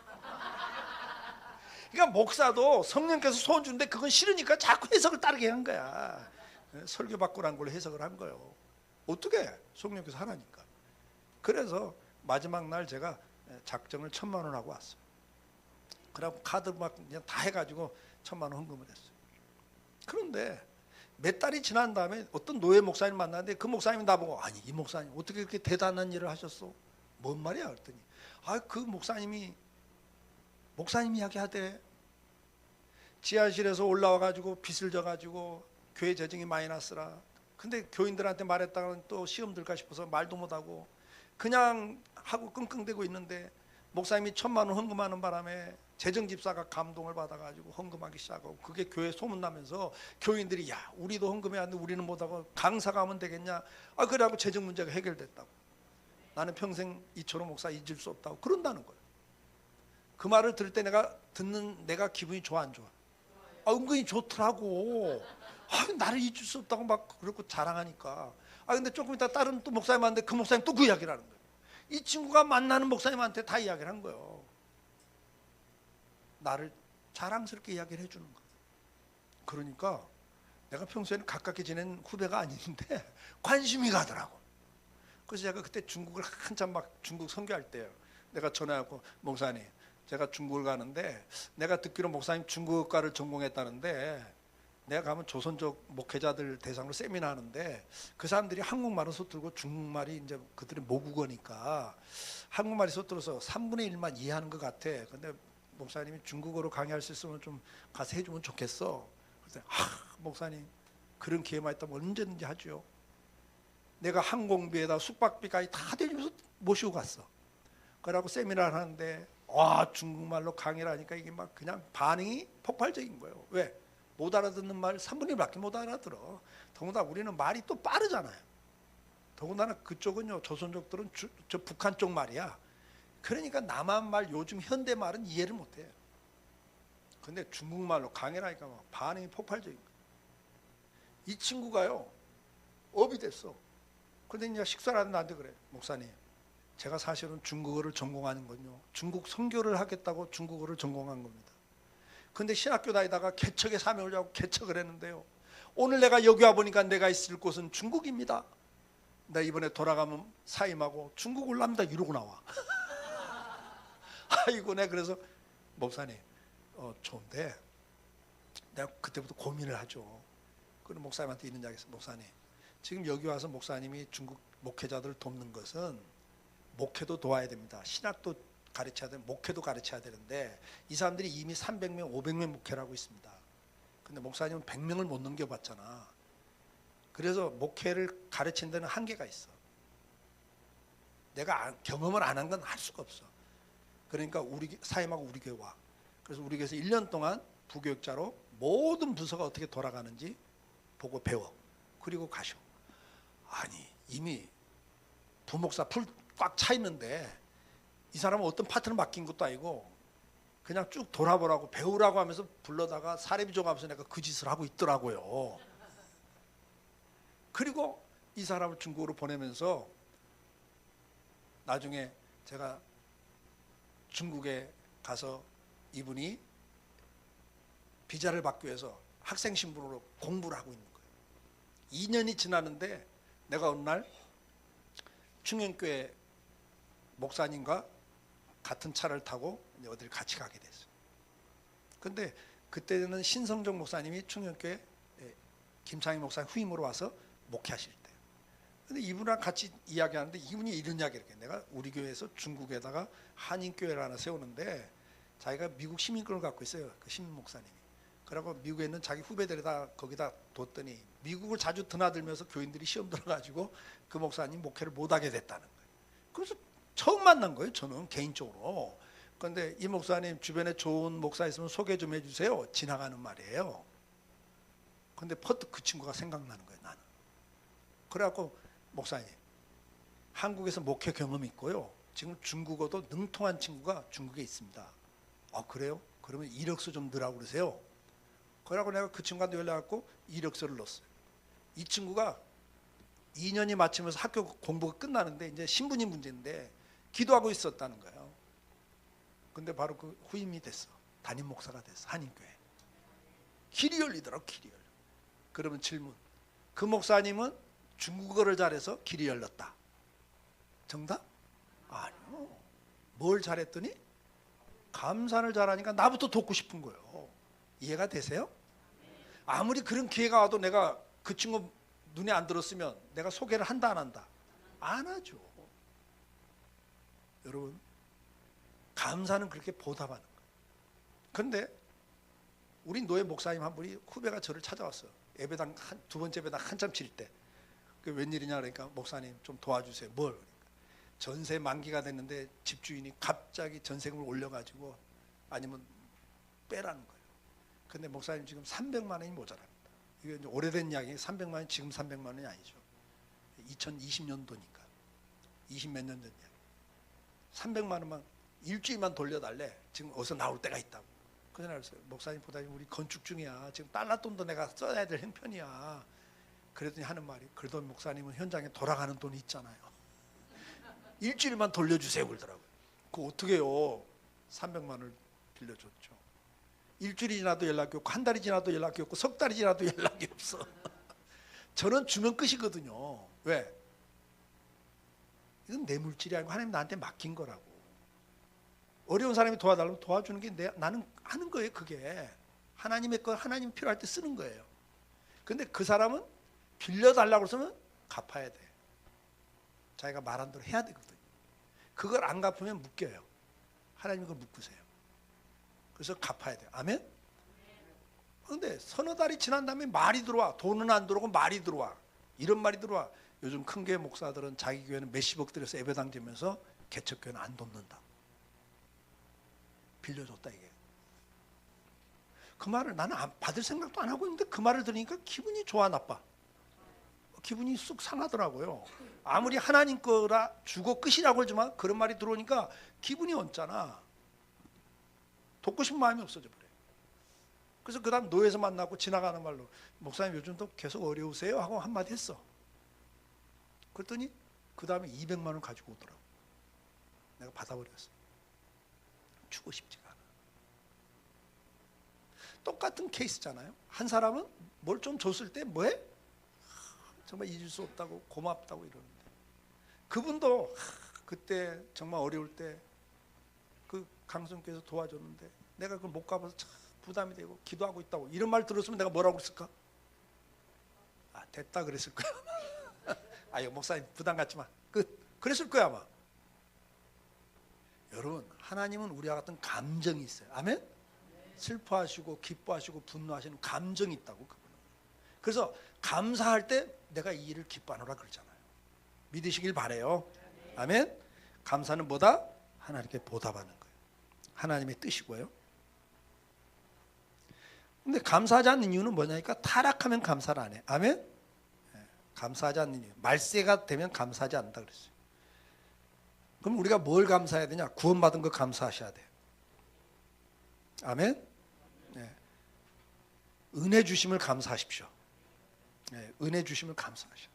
그러니까 목사도 성령께서 소원 주는데 그건 싫으니까 자꾸 해석을 따르게 한 거야. 설교 바꾸란 걸로 해석을 한 거예요. 어떻게 성령께서 하라니까. 그래서 마지막 날 제가 작정을 1,000만 원 하고 왔어요. 그래갖고 카드 막 그냥 다 해가지고 1,000만 원 헌금을 했어요. 그런데 몇 달이 지난 다음에 어떤 노예 목사님 만났는데 그 목사님이 나보고 아니 이 목사님 어떻게 그렇게 대단한 일을 하셨어? 뭔 말이야? 그랬더니 그 목사님 이야기 하대. 지하실에서 올라와가지고 빚을 져가지고 교회 재정이 마이너스라. 근데 교인들한테 말했다가는 또 시험 들까 싶어서 말도 못하고 그냥 하고 끙끙대고 있는데 목사님이 1,000만 원 헌금하는 바람에 재정집사가 감동을 받아가지고 헌금하기 시작하고 그게 교회 소문나면서 교인들이 야 우리도 헌금해야 하는데 우리는 못하고 강사가 하면 되겠냐. 그래갖고 재정 문제가 해결됐다고. 나는 평생 이철호 목사 잊을 수 없다고 그런다는 거예요. 그 말을 들을 때 내가 기분이 좋아 안 좋아? 은근히 좋더라고. 나를 잊을 수 없다고 막 그렇고 자랑하니까. 근데 조금 이따 다른 또 목사님 왔는데 그 목사님 또 그 이야기를 하는 거예요. 이 친구가 만나는 목사님한테 다 이야기를 한 거예요. 나를 자랑스럽게 이야기를 해주는 거예요. 그러니까 내가 평소에는 가깝게 지낸 후배가 아닌데 관심이 가더라고. 그래서 제가 그때 중국을 한참 막 중국 선교할 때요. 내가 전화하고 목사님 제가 중국을 가는데 내가 듣기로 목사님 중국어과를 전공했다는데 내가 가면 조선족 목회자들 대상으로 세미나 하는데 그 사람들이 한국말은 서툴고 중국말이 이제 그들의 모국어니까 한국말이 서툴어서 3분의 1만 이해하는 것 같아. 근데 목사님이 중국어로 강의할 수 있으면 좀 가서 해주면 좋겠어. 그래서 목사님 그런 기회만 있다면 언제든지 하죠. 내가 항공비에다 숙박비까지 다 대주면서 모시고 갔어. 그러고 세미나를 하는데 중국말로 강의를 하니까 이게 막 그냥 반응이 폭발적인 거예요. 왜? 못 알아듣는 말 3분의 1밖에 못 알아들어. 더군다나 우리는 말이 또 빠르잖아요. 더군다나 그쪽은요 조선족들은 저 북한 쪽 말이야. 그러니까 남한 말 요즘 현대 말은 이해를 못해요. 근데 중국말로 강의를 하니까 막 반응이 폭발적인 거예요. 이 친구가요 업이 됐어. 근데 이제 식사를 하는데 나한테 그래. 목사님 제가 사실은 중국어를 전공하는 건요 중국 선교를 하겠다고 중국어를 전공한 겁니다. 근데 신학교 다니다가 개척의 사명을 잡고 개척을 했는데요 오늘 내가 여기 와보니까 내가 있을 곳은 중국입니다. 나 이번에 돌아가면 사임하고 중국 올랍니다 이러고 나와. 아이고 내가 그래서 목사님 좋은데 내가 그때부터 고민을 하죠. 그럼 목사님한테 이런 이야기 했어요. 목사님 지금 여기 와서 목사님이 중국 목회자들을 돕는 것은 목회도 도와야 됩니다. 신학도 가르쳐야 되는 목회도 가르쳐야 되는데 이 사람들이 이미 300명 500명 목회를 하고 있습니다. 근데 목사님은 100명을 못 넘겨봤잖아. 그래서 목회를 가르치는 데는 한계가 있어. 내가 경험을 안 한 건 할 수가 없어. 그러니까 우리 사임하고 우리 교회 와. 그래서 우리 교회에서 1년 동안 부교육자로 모든 부서가 어떻게 돌아가는지 보고 배워. 그리고 가셔. 아니 이미 부목사 풀 꽉 차 있는데 이 사람은 어떤 파트를 맡긴 것도 아니고 그냥 쭉 돌아보라고 배우라고 하면서 불러다가 사례비 줘가면서 내가 그 짓을 하고 있더라고요. 그리고 이 사람을 중국으로 보내면서 나중에 제가 중국에 가서 이분이 비자를 받기 위해서 학생 신분으로 공부를 하고 있는 거예요. 2년이 지났는데 내가 어느 날 충현교회 목사님과 같은 차를 타고 이제 어디를 같이 가게 됐어요. 근데 그때는 신성정 목사님이 충영교회 김창희 목사 후임으로 와서 목회하실 때, 근데 이분이랑 같이 이야기하는데 이분이 이런 이야기를 해요. 내가 우리 교회에서 중국에다가 한인교회를 하나 세우는데 자기가 미국 시민권을 갖고 있어요. 그 시민 목사님이. 그러고 미국에 있는 자기 후배들을 다 거기다 뒀더니 미국을 자주 드나들면서 교인들이 시험 들어가지고 그 목사님 목회를 못하게 됐다는 거예요. 그래서 처음 만난 거예요, 저는 개인적으로. 그런데 이 목사님 주변에 좋은 목사 있으면 소개 좀 해주세요. 지나가는 말이에요. 근데 퍼뜩 그 친구가 생각나는 거예요, 나는. 그래갖고 목사님, 한국에서 목회 경험이 있고요. 지금 중국어도 능통한 친구가 중국에 있습니다. 아, 그래요? 그러면 이력서 좀 넣으라고 그러세요. 그래갖고 내가 그 친구한테 연락했고 이력서를 넣었어요. 이 친구가 2년이 마치면서 학교 공부가 끝나는데 이제 신분이 문제인데 기도하고 있었다는 거예요. 근데 바로 그 후임이 됐어. 담임 목사가 됐어. 한인교회. 길이 열리더라고, 길이 열려. 그러면 질문. 그 목사님은 중국어를 잘해서 길이 열렸다. 정답? 아니요. 뭘 잘했더니 감사를 잘하니까 나부터 돕고 싶은 거예요. 이해가 되세요? 아무리 그런 기회가 와도 내가 그 친구 눈에 안 들었으면 내가 소개를 한다 안 한다? 안 하죠. 여러분, 감사는 그렇게 보답하는 거예요. 그런데 우리 노예 목사님 한 분이 후배가 저를 찾아왔어요. 예배당 두 번째 예배당 한참 칠 때. 그 웬일이냐 그러니까 목사님 좀 도와주세요. 뭘? 그러니까 전세 만기가 됐는데 집주인이 갑자기 전세금을 올려가지고 아니면 빼라는 거예요. 근데 목사님 지금 300만 원이 모자랍니다. 이게 이제 오래된 이야기, 300만 원이 지금 300만 원이 아니죠. 2020년도니까 20 몇 년 전 이야기. 300만 원만 일주일만 돌려달래. 지금 어디서 나올 때가 있다고. 그래서 내가 그랬어요. 목사님 보다니 우리 건축 중이야. 지금 달러 돈도 내가 써야 될 형편이야. 그랬더니 하는 말이, 그래도 목사님은 현장에 돌아가는 돈이 있잖아요. 일주일만 돌려주세요 그러더라고요. 그거 어떻게 해요? 300만 원을 빌려줬죠. 일주일이 지나도 연락이 없고 한 달이 지나도 연락이 없고 석 달이 지나도 연락이 없어. 저는 주면 끝이거든요. 왜? 이건 내 물질이 아니고 하나님 나한테 맡긴 거라고. 어려운 사람이 도와달라면 도와주는 게 나는 하는 거예요. 그게 하나님의 거, 하나님 필요할 때 쓰는 거예요. 근데 그 사람은 빌려달라고 그러면 갚아야 돼. 자기가 말한 대로 해야 되거든요. 그걸 안 갚으면 묶여요. 하나님이 그걸 묶으세요. 그래서 갚아야 돼요. 아멘? 그런데 서너 달이 지난 다음에 말이 들어와. 돈은 안 들어오고 말이 들어와. 이런 말이 들어와. 요즘 큰 교회 목사들은 자기 교회는 몇십억 들여서 예배당 지면서 개척교회는 안 돕는다. 빌려줬다 이게. 그 말을 나는 받을 생각도 안 하고 있는데 그 말을 들으니까 기분이 좋아 나빠? 기분이 쑥 상하더라고요. 아무리 하나님 거라 주고 끝이라고 하지만 그런 말이 들어오니까 기분이 얹잖아. 돕고 싶은 마음이 없어져 버려요. 그래서 그 다음 노예에서 만나고 지나가는 말로 목사님 요즘도 계속 어려우세요? 하고 한마디 했어. 그랬더니 그 다음에 200만 원 가지고 오더라고. 내가 받아버렸어. 주고 싶지가 않아. 똑같은 케이스잖아요. 한 사람은 뭘 좀 줬을 때 뭐해? 정말 잊을 수 없다고 고맙다고 이러는데 그분도 그때 정말 어려울 때 그 강성께서 도와줬는데 내가 그걸 못 갚아서 참 부담이 되고 기도하고 있다고 이런 말 들었으면 내가 뭐라고 그랬을까? 아 됐다 그랬을 거야. 아유 목사님 부담 갖지 마. 그랬을 거야 아마. 여러분 하나님은 우리와 같은 감정이 있어요. 아멘? 슬퍼하시고 기뻐하시고 분노하시는 감정이 있다고 그분은. 그래서 감사할 때 내가 이 일을 기뻐하노라 그러잖아요. 믿으시길 바래요. 아멘? 감사는 뭐다? 하나님께 보답하는 거예요. 하나님의 뜻이고요. 근데 감사하지 않는 이유는 뭐냐니까 타락하면 감사를 안 해. 아멘? 감사하지 않는 이유. 말세가 되면 감사하지 않는다 그랬어요. 그럼 우리가 뭘 감사해야 되냐? 구원받은 거 감사하셔야 돼요. 아멘? 네. 은혜 주심을 감사하십시오. 네. 은혜 주심을 감사하셔야 돼요.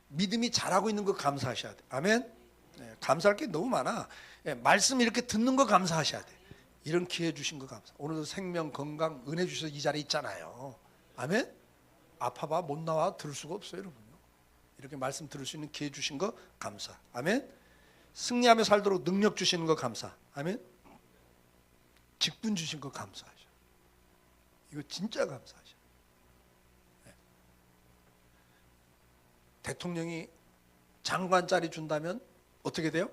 믿음이 잘하고 있는 거 감사하셔야 돼요. 아멘? 네. 감사할 게 너무 많아. 네. 말씀 이렇게 듣는 거 감사하셔야 돼요. 이런 기회 주신 거 감사. 오늘도 생명, 건강, 은혜 주셔서 이 자리에 있잖아요. 아멘? 아파봐 못 나와 들을 수가 없어요, 여러분요. 이렇게 말씀 들을 수 있는 기회 주신 거 감사. 아멘? 승리하며 살도록 능력 주시는 거 감사. 아멘. 직분 주신 거 감사하셔. 이거 진짜 감사하셔. 네. 대통령이 장관 자리 준다면 어떻게 돼요?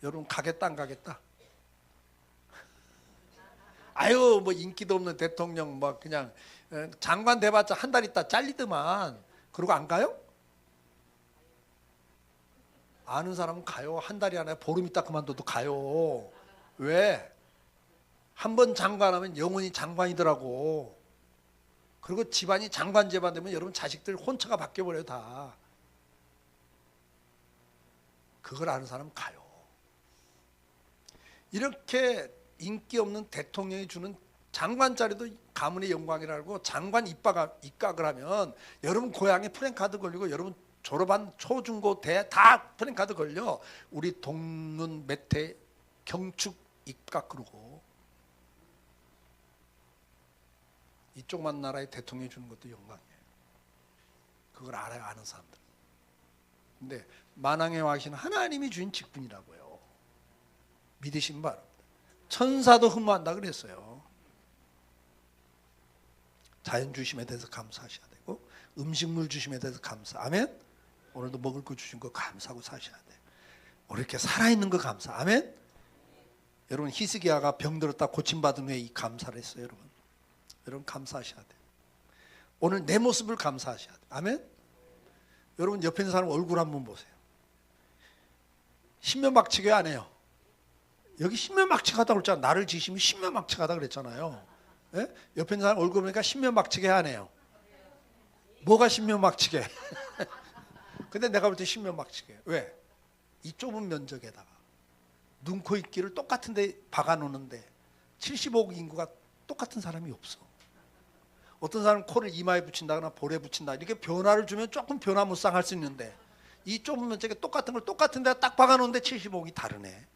여러분 가겠다 안 가겠다? 아유 뭐 인기도 없는 대통령 뭐 그냥 장관 돼봤자 한 달 있다 잘리더만. 그러고 안 가요? 아는 사람은 가요. 한 달이 아니라 보름 있다 그만둬도 가요. 왜? 한 번 장관하면 영원히 장관이더라고. 그리고 집안이 장관 집안 되면 여러분 자식들 혼처가 바뀌어버려요 다. 그걸 아는 사람은 가요. 이렇게 인기 없는 대통령이 주는 장관 자리도 가문의 영광이라고 장관 입각을 하면 여러분 고향에 프랜카드 걸리고 여러분 졸업한 초중고 대 다 프랜카드 걸려. 우리 동문 매태 경축 입각 그러고. 이쪽만 나라의 대통령이 주는 것도 영광이에요. 그걸 알아야 아는 사람들. 근데 만왕의 왕이신 하나님이 주신 직분이라고요. 믿으신 바랍니다. 천사도 흠모한다 그랬어요. 자연 주심에 대해서 감사하셔야 되고 음식물 주심에 대해서 감사. 아멘. 오늘도 먹을 거 주신 거 감사하고 사셔야 돼. 오늘 이렇게 살아있는 거 감사. 아멘. 여러분 히스기야가 병들었다 고침받은 후에 이 감사를 했어요. 여러분 감사하셔야 돼. 오늘 내 모습을 감사하셔야 돼. 아멘. 여러분 옆에 있는 사람 얼굴 한번 보세요. 신면박치게 안 해요. 여기 신면박치하다 그랬잖아. 나를 지시면 신면박치하다 그랬잖아요. 예? 옆에 있는 사람 얼굴 보니까 신면박치게 안 해요. 뭐가 신면박치게? 근데 내가 볼 때 신면박치게. 왜? 이 좁은 면적에다가 눈, 코, 입,귀를 똑같은 데 박아놓는데 75억 인구가 똑같은 사람이 없어. 어떤 사람은 코를 이마에 붙인다거나 볼에 붙인다. 이렇게 변화를 주면 조금 변화무쌍할 수 있는데 이 좁은 면적에 똑같은 걸 똑같은 데다 딱 박아놓는데 75억이 다르네.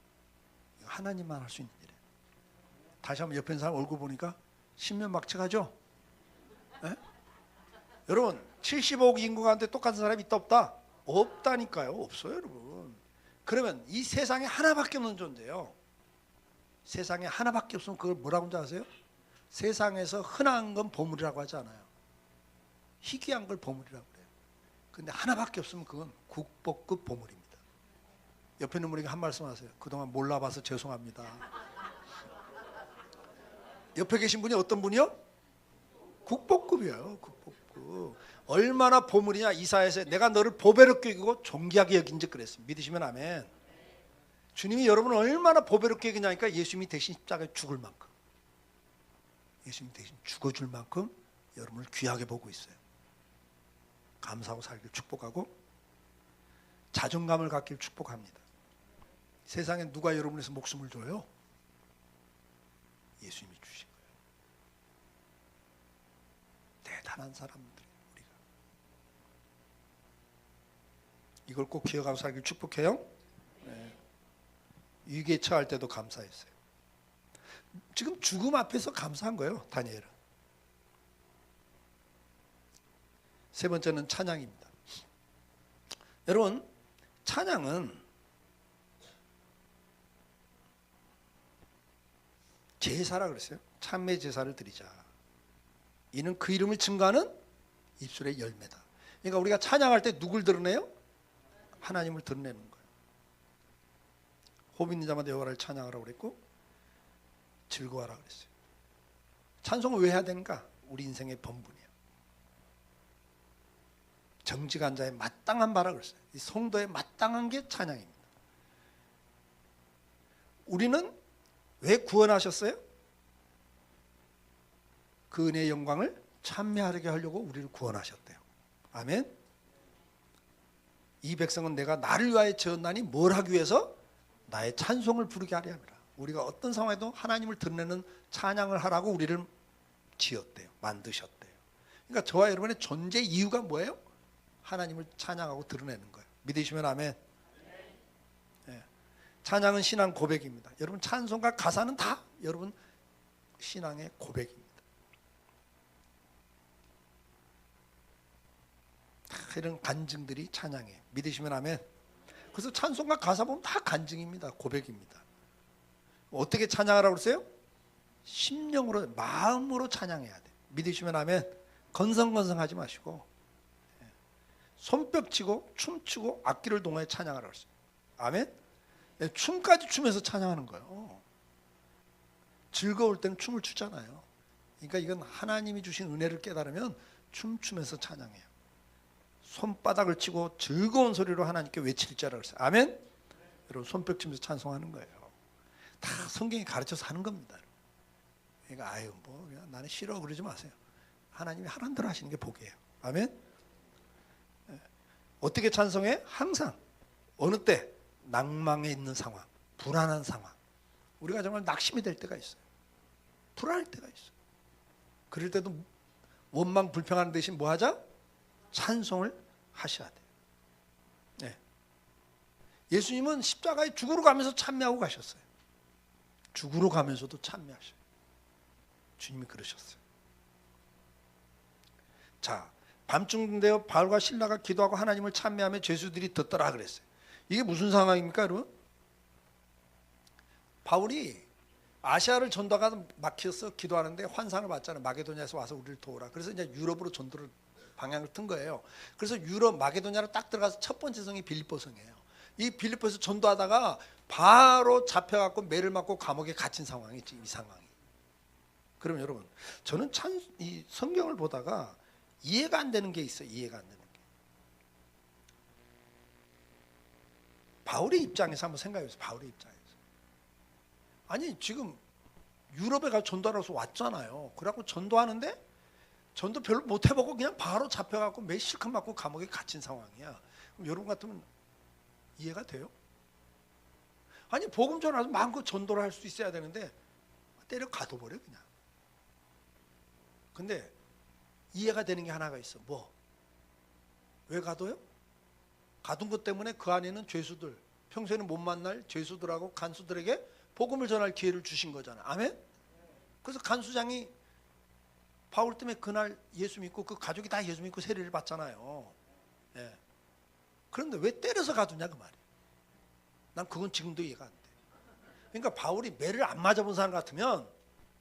하나님만 할 수 있는 일이에요. 다시 한번 옆에 있는 사람 얼굴 보니까 신면박치가죠? 예? 여러분 75억 인구가 한데 똑같은 사람이 있다 없다? 없다니까요. 없어요 여러분. 그러면 이 세상에 하나밖에 없는 존재예요. 세상에 하나밖에 없으면 그걸 뭐라고 하는지 아세요? 세상에서 흔한 건 보물이라고 하지 않아요. 희귀한 걸 보물이라고 그래요. 근데 하나밖에 없으면 그건 국보급 보물입니다. 옆에 있는 분에게 한 말씀 하세요. 그동안 몰라봐서 죄송합니다. 옆에 계신 분이 어떤 분이요? 국보급이에요. 국보급. 얼마나 보물이냐. 이사야서 내가 너를 보배롭게 여기고 존귀하게 여긴즉 그랬어요. 믿으시면 아멘. 주님이 여러분을 얼마나 보배롭게 여기냐니까 예수님이 대신 십자가에 죽을 만큼, 예수님이 대신 죽어줄 만큼 여러분을 귀하게 보고 있어요. 감사하고 살길 축복하고 자존감을 갖길 축복합니다. 세상에 누가 여러분에서 목숨을 줘요? 예수님이 주신 거예요. 대단한 사람들 우리가. 이걸 꼭 기억하고 살길 축복해요. 네. 위기에 처할 때도 감사했어요. 지금 죽음 앞에서 감사한 거예요. 다니엘은. 세 번째는 찬양입니다. 여러분 찬양은 제사라 그랬어요. 찬미 제사를 드리자. 이는 그 이름을 증거하는 입술의 열매다. 그러니까 우리가 찬양할 때 누굴 드러내요? 하나님을 드러내는 거예요. 호흡 있는 자마다 여호와를 찬양하라고 그랬고 즐거워하라 그랬어요. 찬송을 왜 해야 되는가? 우리 인생의 본분이에요. 정직한 자의 마땅한 바라 그랬어요. 이 성도의 마땅한 게 찬양입니다. 우리는 왜 구원하셨어요? 그 은혜의 영광을 찬미하게 하려고 우리를 구원하셨대요. 아멘. 이 백성은 내가 나를 위하여 지었나니 뭘 하기 위해서? 나의 찬송을 부르게 하려 함이라. 우리가 어떤 상황에도 하나님을 드러내는 찬양을 하라고 우리를 지었대요. 만드셨대요. 그러니까 저와 여러분의 존재 이유가 뭐예요? 하나님을 찬양하고 드러내는 거예요. 믿으시면 아멘. 네. 찬양은 신앙 고백입니다. 여러분 찬송과 가사는 다 여러분 신앙의 고백입니다. 다 이런 간증들이 찬양이에요. 믿으시면 아멘. 그래서 찬송가 가사 보면 다 간증입니다. 고백입니다. 어떻게 찬양하라고 그랬어요? 심령으로, 마음으로 찬양해야 돼. 믿으시면 아멘. 건성건성하지 마시고 손뼉 치고 춤추고 악기를 동원해 찬양하라고 그랬어요. 아멘. 춤까지 추면서 찬양하는 거예요. 즐거울 때는 춤을 추잖아요. 그러니까 이건 하나님이 주신 은혜를 깨달으면 춤추면서 찬양해요. 손바닥을 치고 즐거운 소리로 하나님께 외칠 자라고 그랬어요. 아멘. 여러분 손뼉 치면서 찬송하는 거예요. 다 성경이 가르쳐서 하는 겁니다. 그러니까 아유 뭐 그냥 나는 싫어 그러지 마세요. 하나님이 하라는 대로 하시는 게 복이에요. 아멘. 어떻게 찬송해? 항상 어느 때? 낭망에 있는 상황, 불안한 상황, 우리가 정말 낙심이 될 때가 있어요. 불안할 때가 있어요. 그럴 때도 원망 불평하는 대신 뭐 하자? 찬송을 하셔야 돼요. 네. 예수님은 십자가에 죽으러 가면서 참여하고 가셨어요. 죽으러 가면서도 참여하셔요. 주님이 그러셨어요. 자, 밤중 되어 바울과 실라가 기도하고 하나님을 찬미하며 죄수들이 듣더라 그랬어요. 이게 무슨 상황입니까, 여러분? 바울이 아시아를 전도하다 막혀서 기도하는데 환상을 봤잖아요. 마게도냐에서 와서 우리를 도우라. 그래서 이제 유럽으로 전도를 방향을 튼 거예요. 그래서 유럽 마게도냐로 딱 들어가서 첫 번째 성이 빌립보 성이에요. 이 빌립보에서 전도하다가 바로 잡혀갖고 매를 맞고 감옥에 갇힌 상황이지, 이 상황이. 그럼 여러분, 저는 참 이 성경을 보다가 이해가 안 되는 게 있어요. 이해가 안 되는 게. 바울의 입장에서 한번 생각해 보세요. 바울의 입장에서. 아니 지금 유럽에 가서 전도하러서 왔잖아요. 그래갖고 전도하는데 전도 별로 못 해보고 그냥 바로 잡혀갖고 매 실컷 맞고 감옥에 갇힌 상황이야. 그럼 여러분 같으면 이해가 돼요? 아니 복음 전하면서 마음껏 전도를 할 수 있어야 되는데 때려 가둬버려 그냥. 근데 이해가 되는 게 하나가 있어. 뭐? 왜 가둬요? 가둔 것 때문에 그 안에는 죄수들, 평소에는 못 만날 죄수들하고 간수들에게 복음을 전할 기회를 주신 거잖아. 아멘? 그래서 간수장이 바울 때문에 그날 예수 믿고 그 가족이 다 예수 믿고 세례를 받잖아요. 예. 그런데 왜 때려서 가두냐 그 말이에요. 난 그건 지금도 이해가 안 돼. 그러니까 바울이 매를 안 맞아본 사람 같으면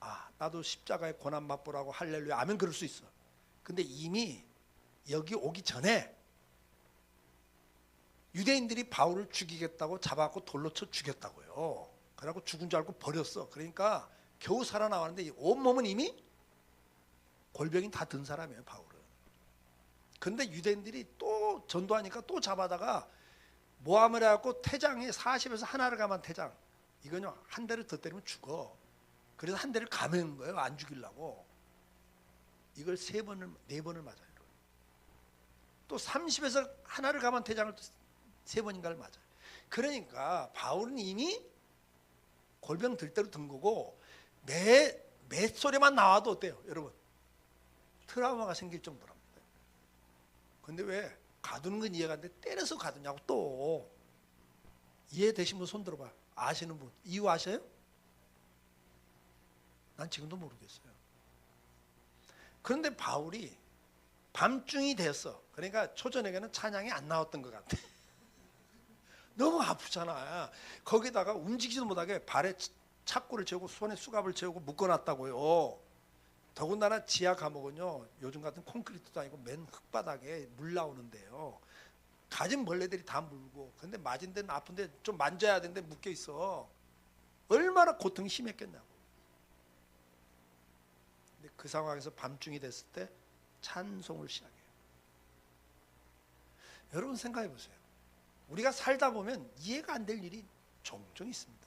아 나도 십자가의 고난 맛보라고 할렐루야 아멘 그럴 수 있어. 근데 이미 여기 오기 전에 유대인들이 바울을 죽이겠다고 잡아갖고 돌로 쳐 죽였다고요. 그래갖고 죽은 줄 알고 버렸어. 그러니까 겨우 살아나왔는데 온몸은 이미 골병이 다 든 사람이에요 바울은. 근데 유대인들이 또 전도하니까 또 잡아다가 모함을 해갖고 태장에 40에서 하나를 가만 태장. 이거는 한 대를 더 때리면 죽어. 그래서 한 대를 감은 거예요. 안 죽이려고. 이걸 3번을 4번을 맞아요. 또 30에서 하나를 가만 태장을 3번인가를 맞아요. 그러니까 바울은 이미 골병 들 대로 든 거고 매 소리만 나와도 어때요 여러분? 트라우마가 생길 정도랍니다. 근데 왜 가두는 건 이해가 안 돼? 때려서 가두냐고. 또 이해되신 분 손 들어봐. 아시는 분 이유 아셔요? 난 지금도 모르겠어요. 그런데 바울이 밤중이 됐어. 그러니까 초저녁에는 찬양이 안 나왔던 것 같아. 너무 아프잖아. 거기다가 움직이지도 못하게 발에 착고를 채우고 손에 수갑을 채우고 묶어놨다고요. 더군다나 지하 감옥은요 요즘 같은 콘크리트도 아니고 맨 흙바닥에 물 나오는데요. 가진 벌레들이 다 물고. 근데 맞은 데는 아픈데 좀 만져야 되는데 묶여 있어. 얼마나 고통이 심했겠냐고. 근데 그 상황에서 밤중이 됐을 때 찬송을 시작해요. 여러분 생각해 보세요. 우리가 살다 보면 이해가 안 될 일이 종종 있습니다.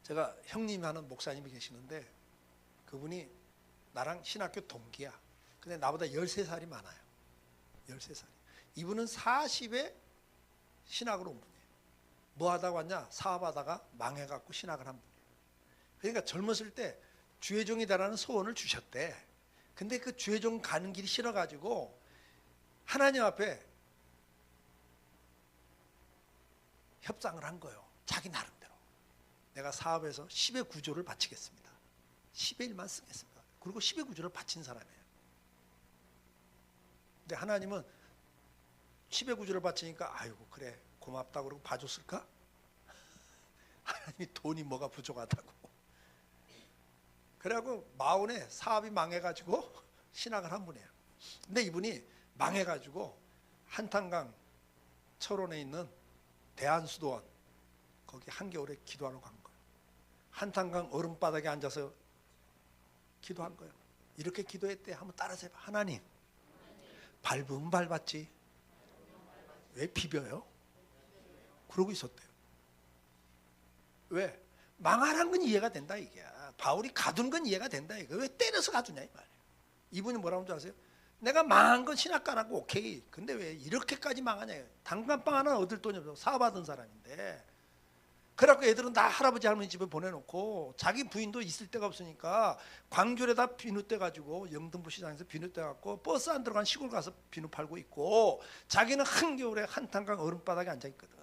제가 형님이 하는 목사님이 계시는데 그분이 나랑 신학교 동기야. 근데 나보다 13살이 많아요. 13살이. 이분은 40에 신학으로 온 분이에요. 뭐 하다가 왔냐? 사업하다가 망해갖고 신학을 한 분이에요. 그러니까 젊었을 때 주의종이 되라는 소원을 주셨대. 근데 그 주의종 가는 길이 싫어가지고 하나님 앞에 협상을 한 거예요. 자기 나름대로. 내가 사업에서 10의 9조를 바치겠습니다. 10의 1만 쓰겠습니다. 그리고 10의 9조를 바친 사람이에요. 근데 하나님은 7구주를 바치니까 아이고 그래 고맙다 그러고 봐줬을까? 하나님이 돈이 뭐가 부족하다고. 그래갖고 마흔에 사업이 망해가지고 신학을 한 분이에요. 근데 이분이 망해가지고 한탄강 철원에 있는 대한수도원 거기 한겨울에 기도하러 간 거예요. 한탄강 얼음바닥에 앉아서 기도한 거예요. 이렇게 기도했대. 한번 따라서 해봐. 하나님 밟으면 밟았지 왜 비벼요? 그러고 있었대요. 왜? 망하란 건 이해가 된다 이게. 바울이 가둔 건 이해가 된다 이거. 왜 때려서 가두냐 이 말이에요. 이분이 뭐라고 하는 줄 아세요? 내가 망한 건 신학가라고 오케이. 근데 왜 이렇게까지 망하냐. 단감빵 하나 얻을 돈이 없어. 사업하던 사람인데. 그래갖고 애들은 다 할아버지 할머니 집에 보내놓고 자기 부인도 있을 데가 없으니까 광주에다 비누 떼가지고 영등포 시장에서 비누 떼갖고 버스 안 들어간 시골 가서 비누 팔고 있고 자기는 한겨울에 한탄강 얼음바닥에 앉아있거든.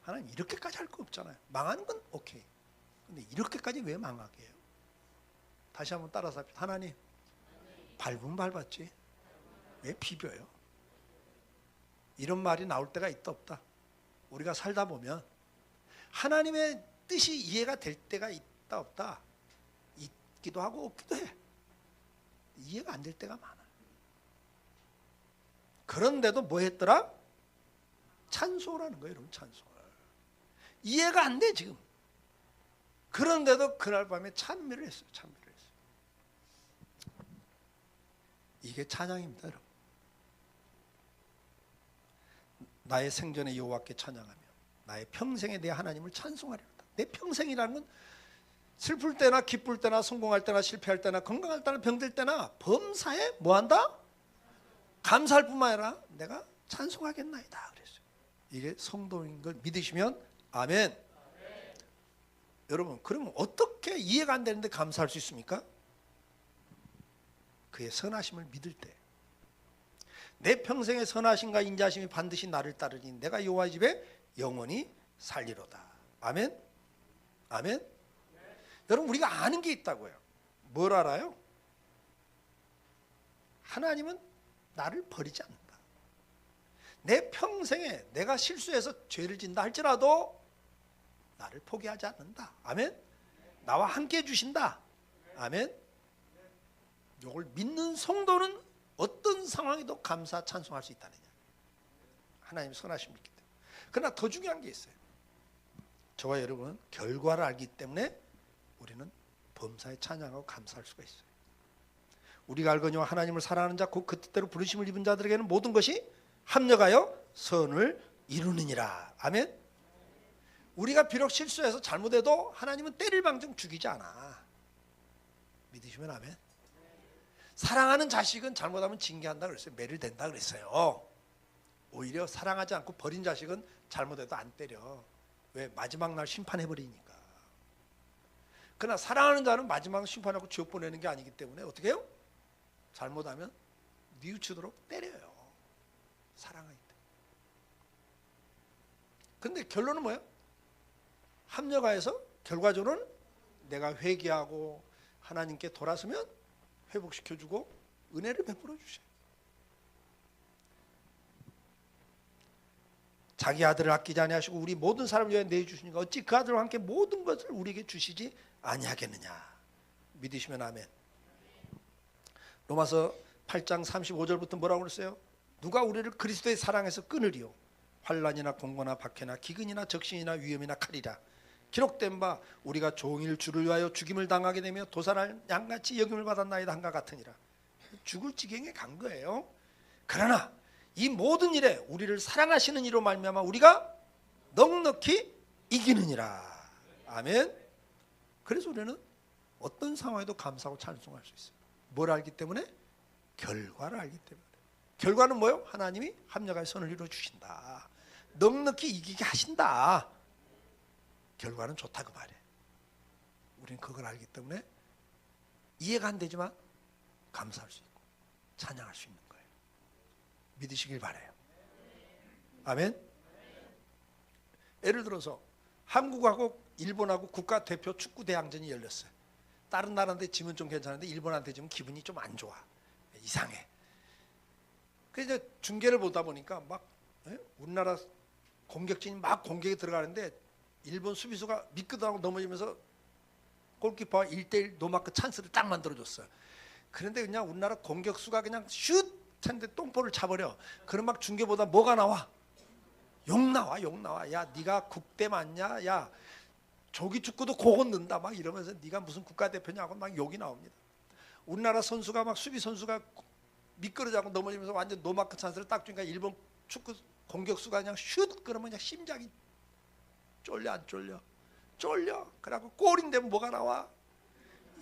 하나님 이렇게까지 할 거 없잖아요. 망하는 건 오케이. 근데 이렇게까지 왜 망하게 해요? 다시 한번 따라서 합시다. 하나님 밟으면 밟았지 왜 비벼요? 이런 말이 나올 때가 있다 없다. 우리가 살다 보면 하나님의 뜻이 이해가 될 때가 있다 없다. 있기도 하고 없기도 해. 이해가 안 될 때가 많아. 그런데도 뭐 했더라? 찬송하는 거예요 여러분. 찬송을. 이해가 안 돼 지금. 그런데도 그날 밤에 찬미를 했어요. 찬미를 했어요. 이게 찬양입니다 여러분. 나의 생전에 여호와께 찬양하며 나의 평생에 내 하나님을 찬송하리로다. 내 평생이라는 건 슬플 때나 기쁠 때나 성공할 때나 실패할 때나 건강할 때나 병들 때나 범사에 뭐한다? 감사할 뿐만 아니라 내가 찬송하겠나이다 그랬어요. 이게 성도인 걸 믿으시면 아멘. 여러분 그러면 어떻게 이해가 안 되는데 감사할 수 있습니까? 그의 선하심을 믿을 때. 내 평생의 선하심과 인자심이 반드시 나를 따르니 내가 여호와의 집에 영원히 살리로다. 아멘. 아멘. 여러분 우리가 아는 게 있다고요. 뭘 알아요? 하나님은 나를 버리지 않는다. 내 평생에 내가 실수해서 죄를 진다 할지라도 나를 포기하지 않는다. 아멘. 나와 함께 해주신다. 아멘. 이걸 믿는 성도는 어떤 상황에도 감사 찬송할 수 있다느냐. 하나님 선하심 믿기 때문에. 그러나 더 중요한 게 있어요. 저와 여러분은 결과를 알기 때문에 우리는 범사에 찬양하고 감사할 수가 있어요. 우리가 알거니와 하나님을 사랑하는 자 곧 그 뜻대로 부르심을 입은 자들에게는 모든 것이 합력하여 선을 이루느니라. 아멘. 우리가 비록 실수해서 잘못해도 하나님은 때릴 방정 죽이지 않아. 믿으시면 아멘. 사랑하는 자식은 잘못하면 징계한다 그랬어요. 매를 댄다 그랬어요. 오히려 사랑하지 않고 버린 자식은 잘못해도 안 때려. 왜? 마지막 날 심판해버리니까. 그러나 사랑하는 자는 마지막 심판하고 지옥 보내는 게 아니기 때문에 어떻게 해요? 잘못하면 뉘우치도록 때려요. 사랑하기 때문에. 근데 결론은 뭐예요? 합력하여서 결과적으로는 내가 회개하고 하나님께 돌아서면 회복시켜주고 은혜를 베풀어 주셔요. 자기 아들을 아끼지 아니하시고 우리 모든 사람을 위하여 내주시니까 어찌 그 아들과 함께 모든 것을 우리에게 주시지 아니하겠느냐. 믿으시면 아멘. 로마서 8장 35절부터 뭐라고 그랬어요? 누가 우리를 그리스도의 사랑에서 끊으리요? 환난이나 공고나 박해나 기근이나 적신이나 위험이나 칼이라. 기록된 바 우리가 종일 주를 위하여 죽임을 당하게 되며 도살할 양같이 여김을 받았나이다 한가 같으니라. 죽을 지경에 간 거예요. 그러나 이 모든 일에 우리를 사랑하시는 이로 말미암아 우리가 넉넉히 이기느니라. 아멘. 그래서 우리는 어떤 상황에도 감사하고 찬송할 수 있어요. 뭘 알기 때문에? 결과를 알기 때문에. 결과는 뭐예요? 하나님이 합력하여 선을 이루어 주신다. 넉넉히 이기게 하신다. 결과는 좋다 그 말이에요. 우리는 그걸 알기 때문에 이해가 안 되지만 감사할 수 있고 찬양할 수 있는 거예요. 믿으시길 바라요. 아멘. 예를 들어서 한국하고 일본하고 국가대표 축구 대항전이 열렸어요. 다른 나라한테 지면 좀 괜찮은데 일본한테 지면 기분이 좀 안 좋아. 이상해. 그래서 이제 중계를 보다 보니까 막 우리나라 공격진이 막 공격에 들어가는데 일본 수비수가 미끄덩하고 넘어지면서 골키퍼와 1대1 노마크 찬스를 딱 만들어줬어요. 그런데 그냥 우리나라 공격수가 그냥 슛 했는데 똥볼을 차버려. 그럼 막 중계보다 뭐가 나와? 욕 나와, 욕 나와. 야, 네가 국대 맞냐? 야, 조기 축구도 그건 넣는다. 막 이러면서 네가 무슨 국가대표냐고 막 욕이 나옵니다. 우리나라 선수가 막 수비 선수가 미끄러져고 넘어지면서 완전 노마크 찬스를 딱 주니까 일본 축구 공격수가 그냥 슛 그러면 그냥 심장이 쫄려 안 쫄려? 쫄려. 그래갖고 골인데 뭐가 나와?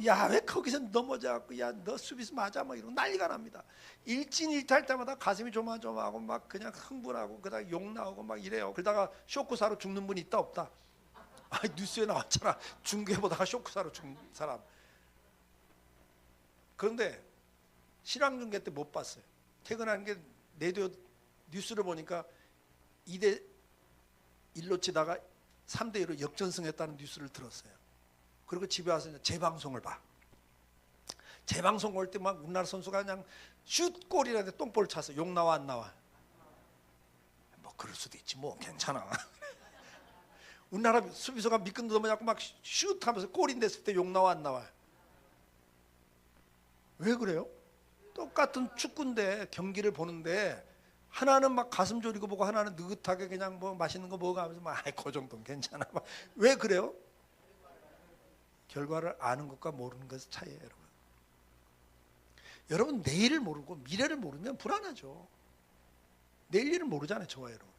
야, 왜 거기서 넘어져갖고 야, 너 수비수 맞아? 막 이러고 난리가 납니다. 일진일퇴할 때마다 가슴이 조마조마하고 막 그냥 흥분하고 그다가 욕 나오고 막 이래요. 그러다가 쇼크사로 죽는 분이 있다 없다? 아, 뉴스에 나왔잖아. 중계 보다가 쇼크사로 죽는 사람. 그런데 신앙중계 때 못 봤어요. 퇴근하는 게 내도 뉴스를 보니까 2대1로 치다가 3대1로 역전승했다는 뉴스를 들었어요. 그리고 집에 와서 재방송을 봐. 재방송 볼 때 막 우리나라 선수가 그냥 슛 골이라는데 똥볼 차서 욕 나와 안 나와? 뭐 그럴 수도 있지 뭐 괜찮아. 우리나라 수비수가 미끈 넘어잡고 막 슛 하면서 골인 됐을 때 욕 나와 안 나와? 왜 그래요? 똑같은 축구인데 경기를 보는데 하나는 막 가슴 졸이고 보고 하나는 느긋하게 그냥 뭐 맛있는 거 먹어가면서 막 그 정도는 괜찮아. 왜 그래요? 결과를 아는 것과 모르는 것의 차이예요, 여러분. 여러분 내일을 모르고 미래를 모르면 불안하죠. 내일 일을 모르잖아요, 저와 여러분.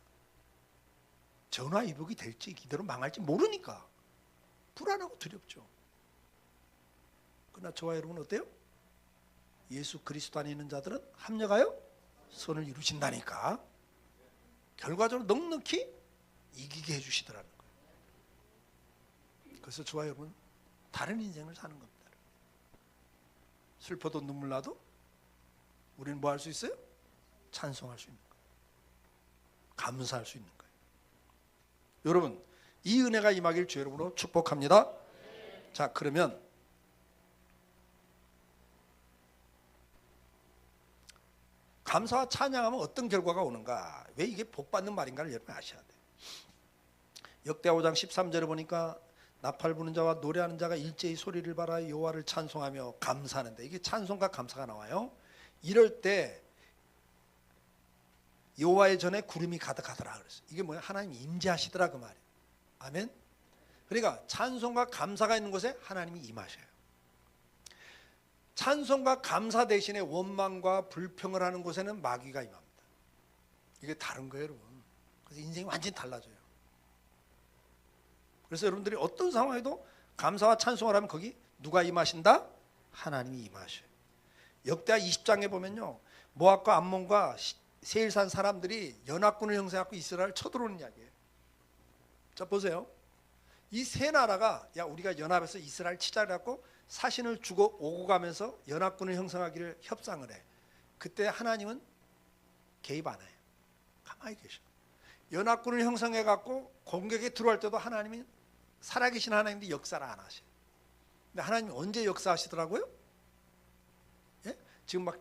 전화위복이 될지 이대로 망할지 모르니까 불안하고 두렵죠. 그러나 저와 여러분 어때요? 예수 그리스도 안에 있는 자들은 합력하여 선을 이루신다니까 결과적으로 넉넉히 이기게 해주시더라는 거예요. 그래서 저와 여러분 다른 인생을 사는 겁니다. 슬퍼도 눈물 나도 우리는 뭐 할 수 있어요? 찬송할 수 있는 거예요. 감사할 수 있는 거예요. 여러분 이 은혜가 임하길 주 여러분으로 축복합니다. 자, 그러면 감사와 찬양하면 어떤 결과가 오는가? 왜 이게 복받는 말인가를 여러분 아셔야 돼요. 역대하 5장 13절에 보니까 나팔 부는 자와 노래하는 자가 일제히 소리를 발하여 여호와를 찬송하며 감사하는데 이게 찬송과 감사가 나와요. 이럴 때 여호와의 전에 구름이 가득하더라 그랬어요. 이게 뭐야? 하나님이 임재하시더라 그 말이에요. 아멘. 그러니까 찬송과 감사가 있는 곳에 하나님이 임하셔요. 찬송과 감사 대신에 원망과 불평을 하는 곳에는 마귀가 임합니다. 이게 다른 거예요, 여러분. 그래서 인생이 완전히 달라져요. 그래서 여러분들이 어떤 상황에도 감사와 찬송을 하면 거기 누가 임하신다? 하나님이 임하셔요. 역대하 20장에 보면요, 모압과 암몬과 세일산 사람들이 연합군을 형성하고 이스라엘을 쳐들어오는 이야기예요. 자, 보세요. 이 세 나라가 야 우리가 연합해서 이스라엘 치자를 갖고 사신을 주고 오고 가면서 연합군을 형성하기를 협상을 해. 그때 하나님은 개입 안 해요. 가만히 계셔. 연합군을 형성해 갖고 공격에 들어갈 때도 하나님이 살아계신 하나님인데 역사를 안 하셔요. 근데 하나님이 언제 역사하시더라고요? 예? 지금 막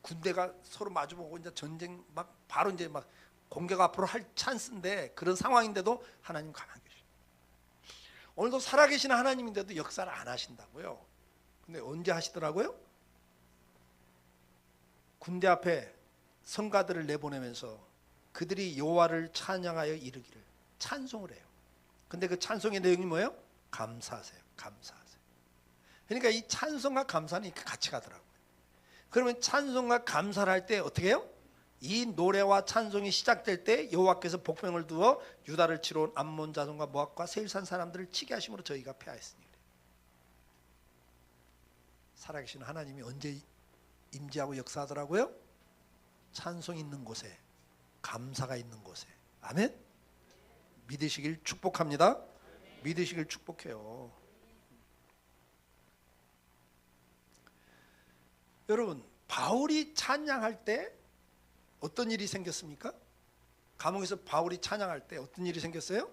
군대가 서로 마주보고 이제 전쟁 막 바로 이제 막 공격 앞으로 할 찬스인데 그런 상황인데도 하나님 가만히 계셔. 오늘도 살아계신 하나님인데도 역사를 안 하신다고요. 근데 언제 하시더라고요? 군대 앞에 성가들을 내보내면서 그들이 여호와를 찬양하여 이르기를 찬송을 해요. 근데 그 찬송의 내용이 뭐예요? 감사하세요. 감사하세요. 그러니까 이 찬송과 감사는 같이 가더라고요. 그러면 찬송과 감사를 할 때 어떻게 해요? 이 노래와 찬송이 시작될 때 여호와께서 복병을 두어 유다를 치러 온 암몬 자손과 모압과 세일산 사람들을 치게 하심으로 저희가 패하였으니. 살아계신 하나님이 언제 임재하고 역사하더라고요? 찬송 있는 곳에, 감사가 있는 곳에. 아멘. 믿으시길 축복합니다. 믿으시길 축복해요. 여러분 바울이 찬양할 때 어떤 일이 생겼습니까? 감옥에서 바울이 찬양할 때 어떤 일이 생겼어요?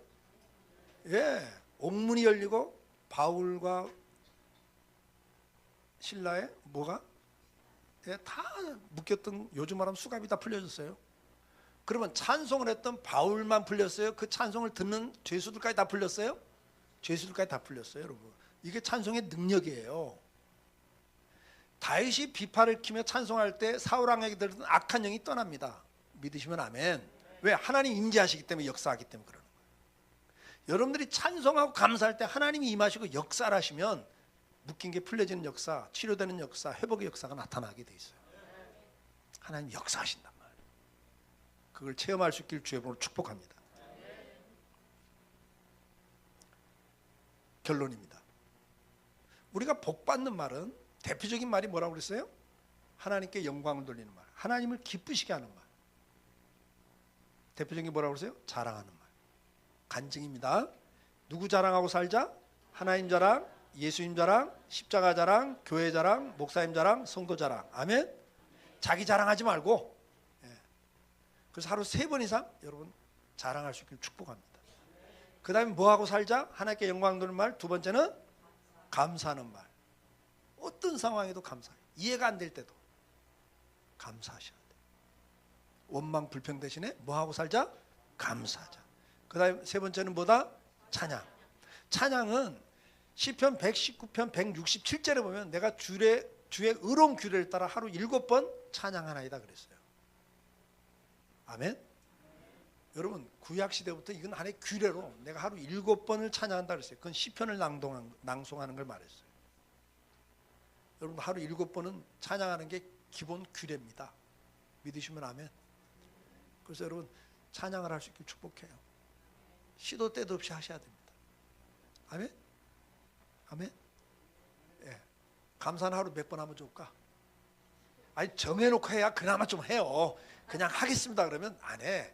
예, 옥문이 열리고 바울과 신라의 뭐가? 다 묶였던, 요즘 말하면 수갑이 다 풀려졌어요. 그러면 찬송을 했던 바울만 풀렸어요? 그 찬송을 듣는 죄수들까지 다 풀렸어요? 죄수들까지 다 풀렸어요, 여러분. 이게 찬송의 능력이에요. 다윗이 비파를 키며 찬송할 때 사울 왕에게 들었던 악한 영이 떠납니다. 믿으시면 아멘. 왜? 하나님 임재하시기 때문에, 역사하기 때문에 그러는 거예요. 여러분들이 찬송하고 감사할 때 하나님이 임하시고 역사를 하시면 묶인 게 풀려지는 역사, 치료되는 역사, 회복의 역사가 나타나게 돼 있어요. 하나님 역사하신단 말이에요. 그걸 체험할 수 있길 주의 이름으로 축복합니다. 결론입니다. 우리가 복받는 말은 대표적인 말이 뭐라고 그랬어요? 하나님께 영광을 돌리는 말, 하나님을 기쁘시게 하는 말. 대표적인 게 뭐라고 그랬어요? 자랑하는 말, 간증입니다. 누구 자랑하고 살자? 하나님 자랑, 예수님 자랑, 십자가 자랑, 교회 자랑, 목사님 자랑, 성도 자랑. 아멘. 자기 자랑하지 말고, 그래서 하루 3번 이상 여러분 자랑할 수 있기를 축복합니다. 그 다음에 뭐하고 살자? 하나님께 영광 돌리는 말. 두 번째는 감사하는 말. 어떤 상황에도 감사해요. 이해가 안 될 때도 감사하셔야 돼요. 원망 불평 대신에 뭐하고 살자? 감사하자. 그 다음에 세 번째는 뭐다? 찬양. 찬양은 시편 119편 167절에 보면 내가 주의 의로운 규례를 따라 하루 7번 찬양하나이다 그랬어요. 아멘. 여러분 구약 시대부터 이건 하나의 규례로 내가 하루 7번을 찬양한다 그랬어요. 그건 시편을 낭송하는 걸 말했어요. 여러분 하루 7번은 찬양하는 게 기본 규례입니다. 믿으시면 아멘. 그래서 여러분 찬양을 할 수 있길 축복해요. 시도 때도 없이 하셔야 됩니다. 아멘. 아멘. 예. 감사는 하루 몇 번 하면 좋을까? 아니 정해놓고 해야 그나마 좀 해요. 그냥 하겠습니다 그러면 안 해.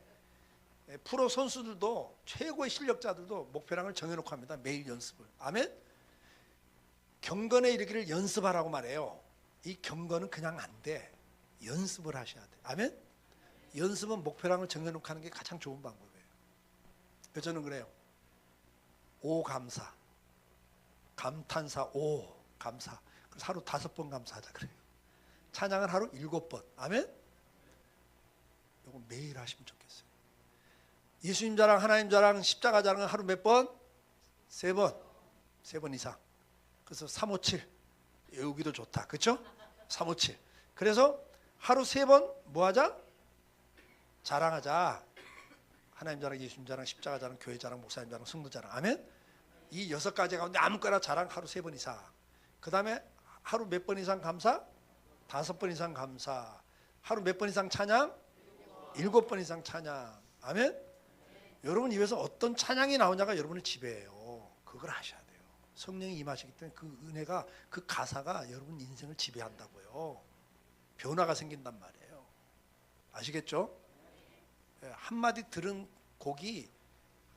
프로 선수들도 최고의 실력자들도 목표량을 정해놓고 합니다. 매일 연습을. 아멘. 경건에 이르기를 연습하라고 말해요. 이 경건은 그냥 안 돼. 연습을 하셔야 돼. 아멘. 연습은 목표량을 정해놓고 하는 게 가장 좋은 방법이에요. 그래서 저는 그래요. 오 감사, 감탄사 오 감사. 그래서 하루 5번 감사하자 그래요. 찬양은 하루 7번. 아멘. 이거 매일 하시면 좋겠어요. 예수님 자랑, 하나님 자랑, 십자가 자랑은 하루 몇 번? 3번. 3번 이상. 그래서 357 여기도 좋다. 그렇죠? 357. 그래서 하루 3번 뭐 하자? 자랑하자. 하나님 자랑, 예수님 자랑, 십자가 자랑, 교회 자랑, 목사님 자랑, 성도 자랑. 아멘. 이 6가지 가운데 아무거나 자랑 하루 3번 이상. 그 다음에 하루 몇 번 이상 감사? 5번 이상 감사. 하루 몇 번 이상 찬양? 7번 이상 찬양. 아멘. 여러분 입에서 어떤 찬양이 나오냐가 여러분을 지배해요. 그걸 하셔야 돼요. 성령이 임하시기 때문에 그 은혜가, 그 가사가 여러분 인생을 지배한다고요. 변화가 생긴단 말이에요. 아시겠죠? 한마디 들은 곡이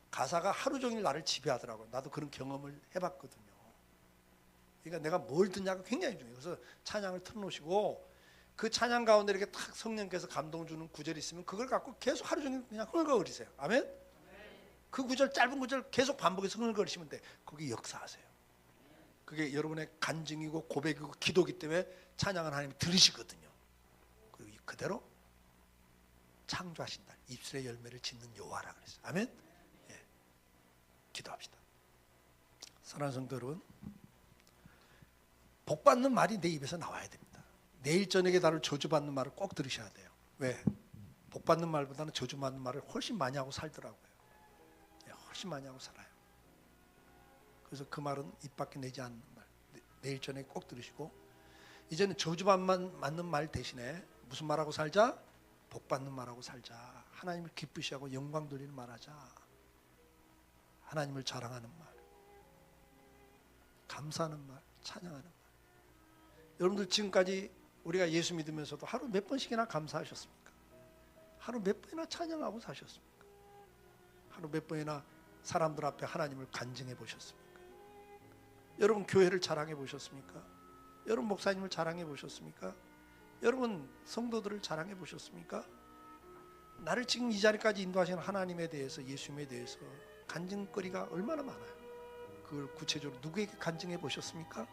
가사가 하루 종일 나를 지배하더라고요. 나도 그런 경험을 해봤거든요. 그러니까 내가 뭘 듣냐가 굉장히 중요해요. 그래서 찬양을 틀어놓으시고 그 찬양 가운데 이렇게 탁 성령께서 감동 주는 구절이 있으면 그걸 갖고 계속 하루 종일 그냥 흥얼거리세요. 아멘? 그 구절, 짧은 구절 계속 반복해서 흥얼거리시면 돼. 거기 역사하세요. 그게 여러분의 간증이고 고백이고 기도기 때문에 찬양은 하나님이 들으시거든요. 그리고 그대로 창조하신다. 입술의 열매를 짓는 여호와라 그랬어요. 아멘? 예. 기도합시다. 사랑하는 성도 여러분, 복받는 말이 내 입에서 나와야 됩니다. 내일 저녁에 다룰 저주받는 말을 꼭 들으셔야 돼요. 왜? 복받는 말보다는 저주받는 말을 훨씬 많이 하고 살더라고요. 훨씬 많이 하고 살아요. 그래서 그 말은 입 밖에 내지 않는 말. 내일 저녁에 꼭 들으시고, 이제는 저주받는 말 대신에 무슨 말하고 살자? 복받는 말하고 살자. 하나님을 기쁘시하고 영광 돌리는 말하자. 하나님을 자랑하는 말, 감사하는 말, 찬양하는 말. 여러분들 지금까지 우리가 예수 믿으면서도 하루 몇 번씩이나 감사하셨습니까? 하루 몇 번이나 찬양하고 사셨습니까? 하루 몇 번이나 사람들 앞에 하나님을 간증해 보셨습니까? 여러분 교회를 자랑해 보셨습니까? 여러분 목사님을 자랑해 보셨습니까? 여러분 성도들을 자랑해 보셨습니까? 나를 지금 이 자리까지 인도하시는 하나님에 대해서, 예수님에 대해서 간증거리가 얼마나 많아요. 그걸 구체적으로 누구에게 간증해 보셨습니까?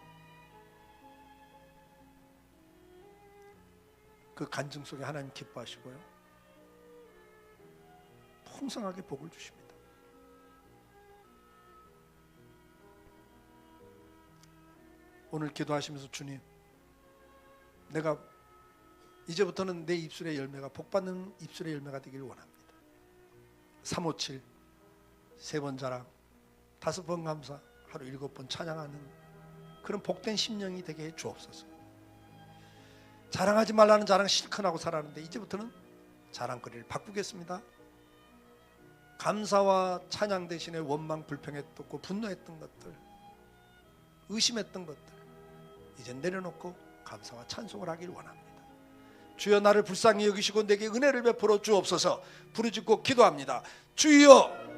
그 간증 속에 하나님 기뻐하시고요, 풍성하게 복을 주십니다. 오늘 기도하시면서 주님, 내가 이제부터는 내 입술의 열매가 복받는 입술의 열매가 되기를 원합니다. 357 3번 자랑, 5번 감사, 하루 7번 찬양하는 그런 복된 심령이 되게 해 주옵소서. 자랑하지 말라는 자랑 실컷 하고 살았는데 이제부터는 자랑거리를 바꾸겠습니다. 감사와 찬양 대신에 원망, 불평했던 거, 분노했던 것들, 의심했던 것들 이제 내려놓고 감사와 찬송을 하길 원합니다. 주여, 나를 불쌍히 여기시고 내게 은혜를 베풀어 주옵소서. 부르짖고 기도합니다. 주여,